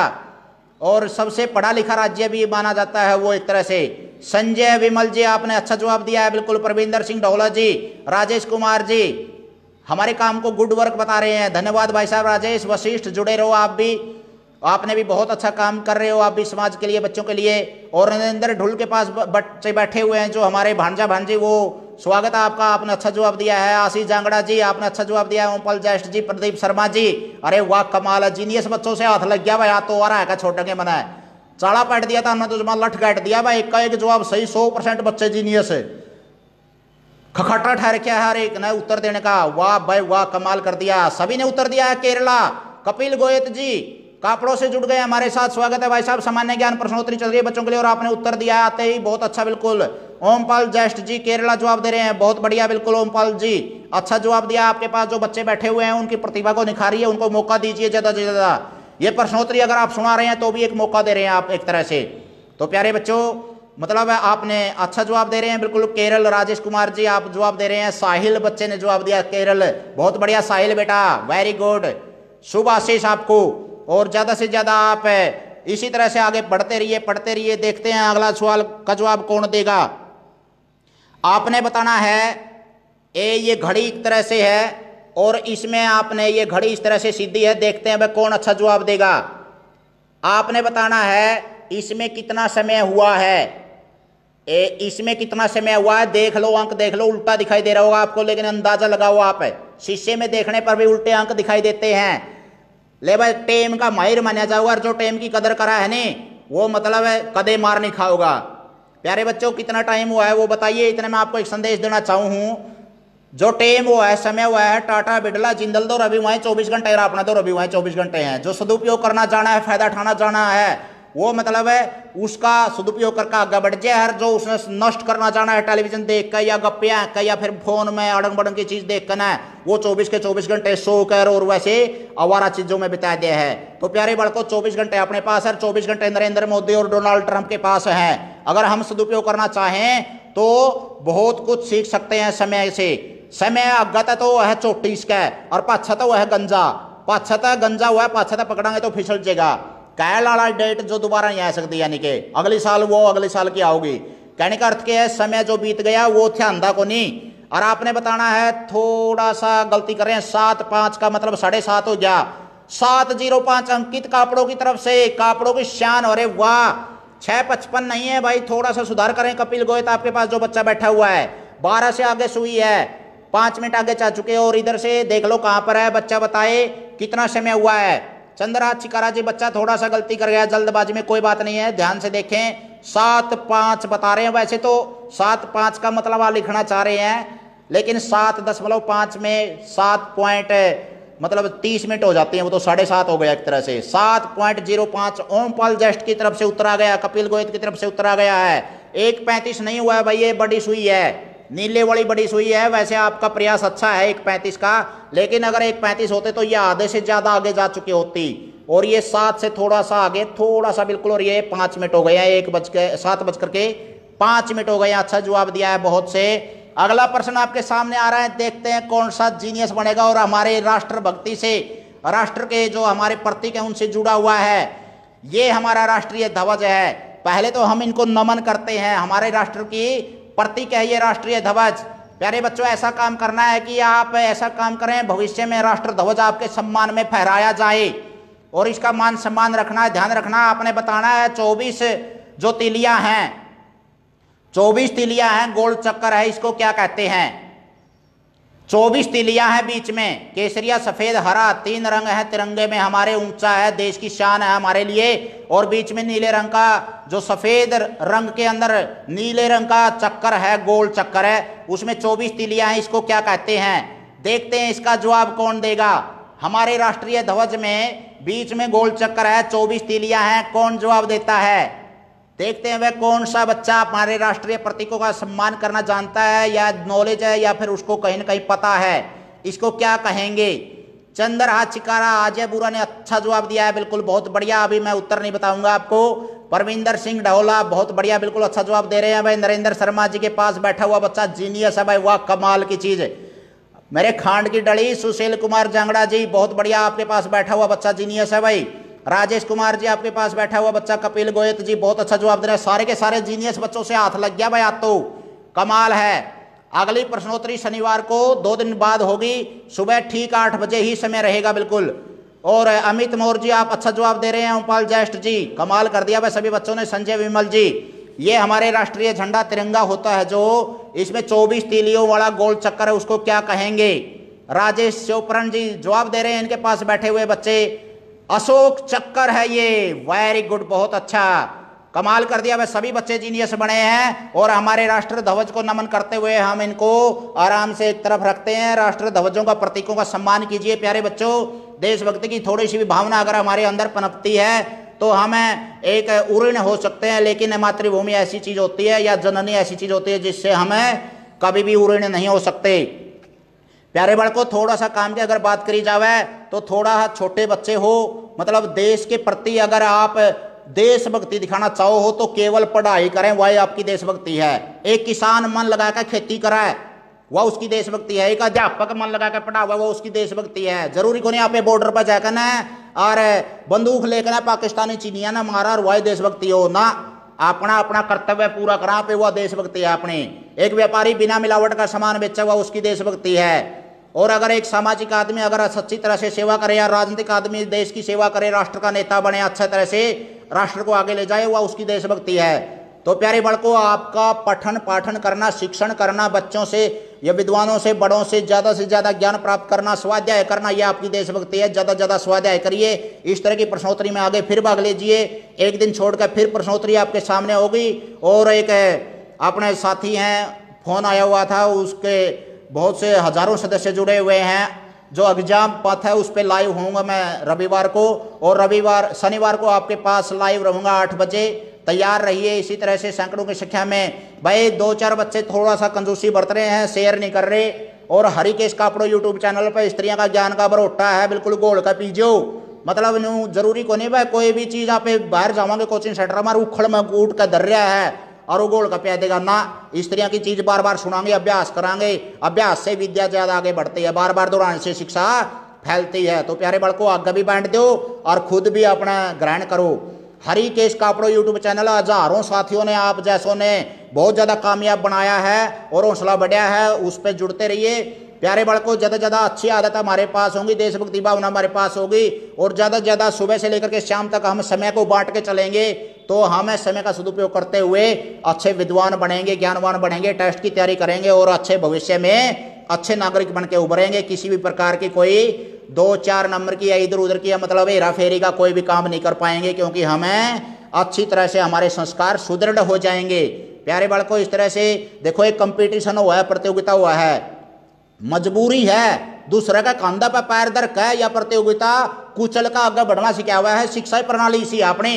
और सबसे पढ़ा लिखा राज्य भी माना जाता है वो एक तरह से। संजय विमल जी आपने अच्छा जवाब दिया है बिल्कुल। प्रविंदर सिंह ढोला जी, राजेश कुमार जी हमारे काम को गुड वर्क बता रहे हैं, धन्यवाद भाई साहब राजेश। वशिष्ठ जुड़े रहो आप भी, आपने भी बहुत अच्छा काम कर रहे हो आप भी समाज के लिए बच्चों के लिए। और नरेंद्र ढुल के पास बच्चे बैठे हुए हैं जो हमारे भांजा भांजी, वो स्वागत है आपका, आपने अच्छा जवाब दिया है। आशीष जांगड़ा जी आपने अच्छा जवाब दिया है। ओमपाल जैष्ठ जी, प्रदीप शर्मा जी, अरे वाह कमाल है, जीनियस बच्चों से हाथ लग गया भाई, हाथ तो आ रहा है क्या छोटे के मना है, चाड़ा पैट दिया था हमने तो जमा लठ काट दिया भाई, एक का एक जवाब सही, 100% बच्चे जीनियस है, खखटा ठहर क्या है हर एक ने उत्तर देने का, वाह भाई वाह कमाल कर दिया, सभी ने उत्तर दिया है। केरला कपिल गोयत जी कापड़ों से जुड़ गए हमारे साथ, स्वागत है भाई साहब। सामान्य ज्ञान प्रश्नोत्तरी चल रही है बच्चों के लिए और आपने उत्तर दिया आते ही, बहुत अच्छा बिल्कुल। ओमपाल जैष्ठ जी केरला जवाब दे रहे हैं, बहुत बढ़िया बिल्कुल ओमपाल जी, अच्छा जवाब दिया। आपके पास जो बच्चे बैठे हुए हैं उनकी प्रतिभा को निखारिए, उनको मौका दीजिए ज्यादा से ज्यादा। ये प्रश्नोत्तरी अगर आप सुना रहे हैं तो भी एक मौका दे रहे हैं आप एक तरह से। तो प्यारे बच्चों मतलब आपने अच्छा जवाब दे रहे हैं बिल्कुल। केरल राजेश कुमार जी आप जवाब दे रहे हैं। साहिल बच्चे ने जवाब दिया केरल, बहुत बढ़िया साहिल बेटा, वेरी गुड, शुभ आशीष आपको। और ज्यादा से ज्यादा आप इसी तरह से आगे बढ़ते रहिए पढ़ते रहिए। देखते हैं अगला सवाल का जवाब कौन देगा। आपने बताना है ये घड़ी एक तरह से है और इसमें आपने ये घड़ी इस तरह से सीधी है, देखते हैं भाई कौन अच्छा जवाब देगा। आपने बताना है इसमें कितना समय हुआ है, इसमें कितना समय हुआ है, देख लो अंक देख लो, उल्टा दिखाई दे रहा होगा आपको लेकिन अंदाजा लगाओ आप, शीशे में देखने पर भी उल्टे अंक दिखाई देते हैं। ले भाई टेम का माहिर माना जाओगा और जो टेम की कदर करा है नहीं वो मतलब है कदे मार नहीं खाओगा। प्यारे बच्चों कितना टाइम हुआ है वो बताइए, इतने में आपको एक संदेश देना चाहूँ हूँ। जो टेम हुआ है समय हुआ है टाटा बिरला जिंदल दो रवि वहीं 24 घंटे और अपना दो रवि वहीं 24 घंटे हैं। जो सदुपयोग करना जाना है फायदा उठाना जाना है वो मतलब है उसका सदुपयोग करके आगे बढ़ जाए। हर जो उसने नष्ट करना जाना है टेलीविजन देख कर या गप्पियाँ कर या फिर फोन में अड़ंग बड़ंग की चीज देख कर ना वो 24 के 24 घंटे सो कर और वैसे आवारा चीजों में बिता दिया है। तो प्यारे बड़कों 24 घंटे अपने पास है, 24 घंटे नरेंद्र मोदी और डोनाल्ड ट्रंप के पास हैं। अगर हम सदुपयोग करना चाहें तो बहुत कुछ सीख सकते हैं समय से। समय अगत तो है चोटीस का और पाछा वह गंजा, पाछा गंजा हुआ है, पाछा पकड़ांगे तो फिसल जाएगा। कैल वाला डेट जो दोबारा नहीं आ सकती, यानी कि अगले साल वो अगले साल की आओगी। कहने का अर्थ क्या है समय जो बीत गया वो ध्यान को नहीं। और आपने बताना है थोड़ा सा गलती कर रहे हैं, 7-5 का मतलब 7.5 हो गया, 705 अंकित कापड़ों की तरफ से, कापड़ों की शान। अरे वाह 655 नहीं है भाई, थोड़ा सा सुधार करें। कपिल गोयत आपके पास जो बच्चा बैठा हुआ है 12 से आगे सुई है, 5 मिनट आगे जा चुके। और इधर से देख लो कहां पर है बच्चा, बताए कितना समय हुआ है। चंद्रहास छिकारा जी बच्चा थोड़ा सा गलती कर गया जल्दबाजी में, कोई बात नहीं है, ध्यान से देखें। 7-5 बता रहे हैं, वैसे तो 7-5 का मतलब आप लिखना चाह रहे हैं लेकिन 7.5 में 7 पॉइंट मतलब 30 मिनट हो जाते हैं, वो तो 7.5 हो गया एक तरह से। 7.05 ओमपाल जैष्ठ की तरफ से उत्तर आ गया, कपिल गोयत की तरफ से उत्तर आ गया है। 1.35 नहीं हुआ है भाई, ये बड़ी सुई है, नीले वाली बड़ी सुई है। वैसे आपका प्रयास अच्छा है 1.35 का, लेकिन अगर 1.35 होते तो ये आधे से ज्यादा आगे जा चुके होती। और ये 7 से थोड़ा सा आगे थोड़ा सा बिल्कुल, और ये 5 मिनट हो गए हैं, 7:05 हो गए। अच्छा जवाब दिया है बहुत से। अगला प्रश्न आपके सामने आ रहा है, देखते हैं कौन सा जीनियस बनेगा और हमारे राष्ट्र भक्ति से, राष्ट्र के जो हमारे प्रतीक है उनसे जुड़ा हुआ है। ये हमारा राष्ट्रीय ध्वज है, पहले तो हम इनको नमन करते हैं, हमारे राष्ट्र की प्रतीक है ये राष्ट्रीय ध्वज। प्यारे बच्चों ऐसा काम करना है कि आप ऐसा काम करें भविष्य में राष्ट्र ध्वज आपके सम्मान में फहराया जाए और इसका मान सम्मान रखना है, ध्यान रखना। आपने बताना है 24 जो तिलियां हैं, 24 तिलियां हैं, गोल चक्कर है, इसको क्या कहते हैं? 24 तिलियां हैं, बीच में केसरिया सफेद हरा 3 रंग है तिरंगे में हमारे, ऊंचा है, देश की शान है हमारे लिए। और बीच में नीले रंग का जो सफेद रंग के अंदर नीले रंग का चक्कर है, गोल चक्कर है, उसमें 24 तिलियां हैं, इसको क्या कहते हैं? देखते हैं इसका जवाब कौन देगा। हमारे राष्ट्रीय ध्वज में बीच में गोल चक्कर है, 24 तिलियां हैं, कौन जवाब देता है? देखते हैं वह कौन सा बच्चा हमारे राष्ट्रीय प्रतीकों का सम्मान करना जानता है, या नॉलेज है, या फिर उसको कहीं ना कहीं पता है। इसको क्या कहेंगे? चंद्रहास चिकारा आजयपुरा ने अच्छा जवाब दिया है, बिल्कुल बहुत बढ़िया। अभी मैं उत्तर नहीं बताऊंगा आपको। परविंदर सिंह ढोला बहुत बढ़िया, बिल्कुल अच्छा जवाब दे रहे हैं भाई। नरेंद्र शर्मा जी के पास बैठा हुआ बच्चा जीनियस है भाई, वाह कमाल की चीज है। मेरे खांड की डली सुशील कुमार जांगड़ा जी बहुत बढ़िया, आपके पास बैठा हुआ बच्चा जीनियस है भाई। राजेश कुमार जी आपके पास बैठा हुआ बच्चा, कपिल गोयत जी बहुत अच्छा जवाब दे रहे हैं। सारे के सारे जीनियस बच्चों से हाथ लग गया भाई, आज तो कमाल है। अगली प्रश्नोत्तरी शनिवार को 2 दिन बाद होगी, सुबह ठीक 8 बजे ही समय रहेगा बिल्कुल। और अमित मौर्य जी आप अच्छा जवाब दे रहे हैं। ओमपाल ज्येष्ठ जी कमाल कर दिया भाई सभी बच्चों ने। संजय विमल जी, ये हमारे राष्ट्रीय झंडा तिरंगा होता है जो इसमें 24 तीलियों वाला गोल चक्कर है, उसको क्या कहेंगे? राजेश चोपरन जी जवाब दे रहे हैं, इनके पास बैठे हुए बच्चे। अशोक चक्कर है ये, वेरी गुड, बहुत अच्छा, कमाल कर दिया भाई। सभी बच्चे जीनियस बने हैं। और हमारे राष्ट्र ध्वज को नमन करते हुए हम इनको आराम से एक तरफ रखते हैं। राष्ट्र ध्वजों का, प्रतीकों का सम्मान कीजिए प्यारे बच्चों। देशभक्ति की थोड़ी सी भी भावना अगर हमारे अंदर पनपती है तो हमें एक उऋण हो सकते हैं, लेकिन मातृभूमि ऐसी चीज होती है, या जननी ऐसी चीज होती है जिससे हमें कभी भी उऋण नहीं हो सकते। प्यारे बालकों, थोड़ा सा काम की अगर बात करी जावे तो थोड़ा छोटे बच्चे हो, मतलब देश के प्रति अगर आप देशभक्ति दिखाना चाहो हो तो केवल पढ़ाई करें, वह आपकी देशभक्ति है। एक किसान मन लगाकर खेती कराए, वह उसकी देशभक्ति है। एक अध्यापक मन लगाकर पढ़ावा, वह उसकी देशभक्ति है। जरूरी को नहीं आप बॉर्डर पर जाकर ना और बंदूक लेकर ना पाकिस्तानी चीनिया ना मारा और वह देशभक्ति हो ना। अपना अपना कर्तव्य पूरा करा पे वह देशभक्ति है अपनी। एक व्यापारी बिना मिलावट का सामान बेचा, वह उसकी देशभक्ति है। और अगर एक सामाजिक आदमी अगर सच्ची तरह से सेवा करे, या राजनीतिक आदमी देश की सेवा करे, राष्ट्र का नेता बने, अच्छे तरह से राष्ट्र को आगे ले जाए, वह उसकी देशभक्ति है। तो प्यारे बालकों, आपका पठन पाठन करना, शिक्षण करना, बच्चों से या विद्वानों से, बड़ों से ज्यादा ज्ञान प्राप्त करना, स्वाध्याय करना, यह आपकी देशभक्ति है। ज्यादा ज्यादा स्वाध्याय करिए। इस तरह की प्रश्नोत्तरी में आगे फिर भाग लीजिए। एक दिन छोड़कर फिर प्रश्नोत्तरी आपके सामने होगी। और एक अपने साथी हैं, फोन आया हुआ था, उसके बहुत से हजारों सदस्य जुड़े हुए हैं। जो एग्जाम पथ है उस पर लाइव होऊंगा मैं रविवार को, और शनिवार को आपके पास लाइव रहूंगा 8 बजे। तैयार रहिए। इसी तरह से सैकड़ों की संख्या में भाई 2-4 बच्चे थोड़ा सा कंजूसी बरत रहे हैं, शेयर नहीं कर रहे। और हरिकेश कापड़ो यूट्यूब चैनल पर स्त्रियां का ज्ञान का बरोटा है, बिल्कुल गोल का पीजो। मतलब जरूरी को नहीं भाई कोई भी चीज आप बाहर जावांगे कोचिंग सेंटर हमारे उखड़ में कूट कर धर रहा है और वो गोल का प्या देगा ना। स्त्रियां की चीज बार बार सुनाएंगे, अभ्यास कराएंगे। अभ्यास से विद्या ज्यादा आगे बढ़ती है, बार बार दोहराने से शिक्षा फैलती है। तो प्यारे बड़कों, आगे भी बांट दो और खुद भी अपना ग्रहण करो। हरिकेश कापड़ो यूट्यूब चैनल हजारों साथियों ने, आप जैसों ने बहुत ज्यादा कामयाब बनाया है और हौसला बढ़ाया है। उस पर जुड़ते रहिए प्यारे बड़कों। ज्यादा ज्यादा अच्छी आदत हमारे पास होंगी, देशभक्ति भावना हमारे पास होगी, और ज्यादा ज्यादा सुबह से लेकर के शाम तक हम समय को बांट के चलेंगे तो हमें समय का सदुपयोग करते हुए अच्छे विद्वान बनेंगे, ज्ञानवान बनेंगे, टेस्ट की तैयारी करेंगे और अच्छे भविष्य में अच्छे नागरिक बन के उभरेंगे। किसी भी प्रकार की कोई 2-4 नंबर की या इधर उधर की मतलब हेरा फेरी का कोई भी काम नहीं कर पाएंगे, क्योंकि हमें अच्छी तरह से हमारे संस्कार सुदृढ़ हो जाएंगे। प्यारे बालकों, इस तरह से देखो, एक कंपटीशन हुआ है, प्रतियोगिता हुआ है, मजबूरी है दूसरे का कंधा पर पैर धर के या प्रतियोगिता कुचल का आगे बढ़ना सिखाया हुआ है शिक्षा प्रणाली इसी आपने।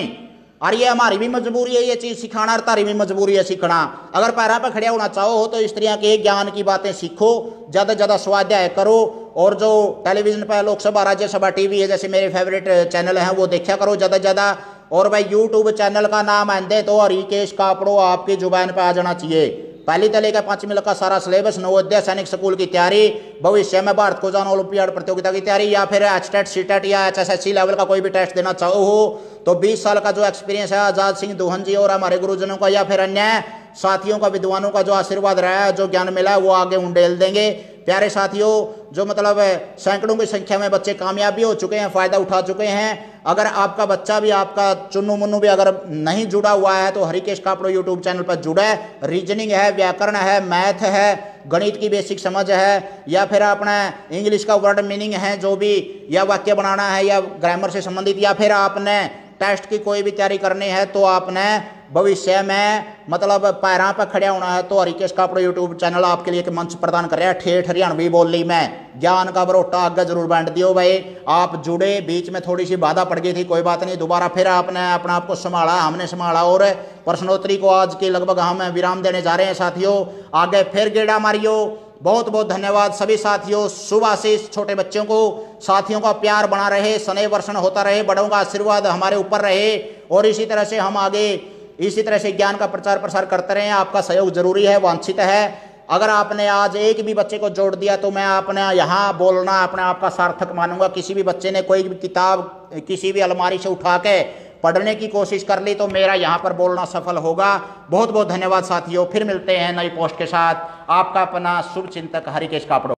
और ये हमारी भी मजबूरी है ये चीज सिखाना, और तारी भी मजबूरी है सीखना। अगर पैरा पर खड़े होना चाहो तो स्त्रियां के ज्ञान की बातें सीखो, ज्यादा ज्यादा स्वाध्याय करो। और जो टेलीविजन पर लोकसभा राज्यसभा टीवी है, जैसे मेरे फेवरेट चैनल हैं, वो देखा करो ज्यादा ज्यादा। और भाई यूट्यूब चैनल का नाम आंदे तो हरिकेश कापड़ो आपकी जुबान पर आ जाना चाहिए। पहली से लेकर 5वीं तक का सारा सिलेबस, नवोदय सैनिक स्कूल की तैयारी, भविष्य में भारत को जाना ओलंपियाड प्रतियोगिता की तैयारी, या फिर एचटेट सीटेट या HSSC लेवल का कोई भी टेस्ट देना चाहो हो तो 20 साल का जो एक्सपीरियंस है आजाद सिंह दोहन जी और हमारे गुरुजनों का या फिर अन्य साथियों का, विद्वानों का जो आशीर्वाद रहा है, जो ज्ञान मिला है, वो आगे उंडेल देंगे। प्यारे साथियों, जो मतलब सैकड़ों की संख्या में बच्चे कामयाब भी हो चुके हैं, फायदा उठा चुके हैं। अगर आपका बच्चा भी, आपका चुन्नू मुन्नू भी अगर नहीं जुड़ा हुआ है तो हरिकेश कापड़ो यूट्यूब चैनल पर जुड़ा है। रीजनिंग है, व्याकरण है, मैथ है, गणित की बेसिक समझ है, या फिर अपना इंग्लिश का वर्ड मीनिंग है जो भी, या वाक्य बनाना है या ग्रामर से संबंधित, या फिर आपने टेस्ट की कोई भी तैयारी करनी है तो आपने भविष्य में मतलब पैरों पर खड़ा होना है तो हरिकेश कापड़ो यूट्यूब चैनल आपके लिए एक मंच प्रदान कर रहा है। ठेठ हरियाणवी बोली में ज्ञान का बरोटा आगे जरूर बांट दियो भाई। आप जुड़े, बीच में थोड़ी सी बाधा पड़ गई थी, कोई बात नहीं, दोबारा फिर आपने अपना आप को संभाला, हमने संभाला और प्रश्नोत्तरी को आज के लगभग हम विराम देने जा रहे हैं साथियों। आगे फिर गेड़ा मारियो। बहुत बहुत धन्यवाद सभी साथियों। शुभ आशीष छोटे बच्चों को, साथियों का प्यार बना रहे, स्नेह वर्षण होता रहे, बड़ों का आशीर्वाद हमारे ऊपर रहे और इसी तरह से हम आगे इसी तरह से ज्ञान का प्रचार प्रसार करते रहें। आपका सहयोग जरूरी है, वांछित है। अगर आपने आज एक भी बच्चे को जोड़ दिया तो मैं आपने यहाँ बोलना अपने आप का सार्थक मानूंगा। किसी भी बच्चे ने कोई भी किताब किसी भी अलमारी से उठा के पढ़ने की कोशिश कर ली तो मेरा यहाँ पर बोलना सफल होगा। बहुत बहुत धन्यवाद साथियों। फिर मिलते हैं नई पोस्ट के साथ। आपका अपना शुभ चिंतक हरिकेश कापड़ो।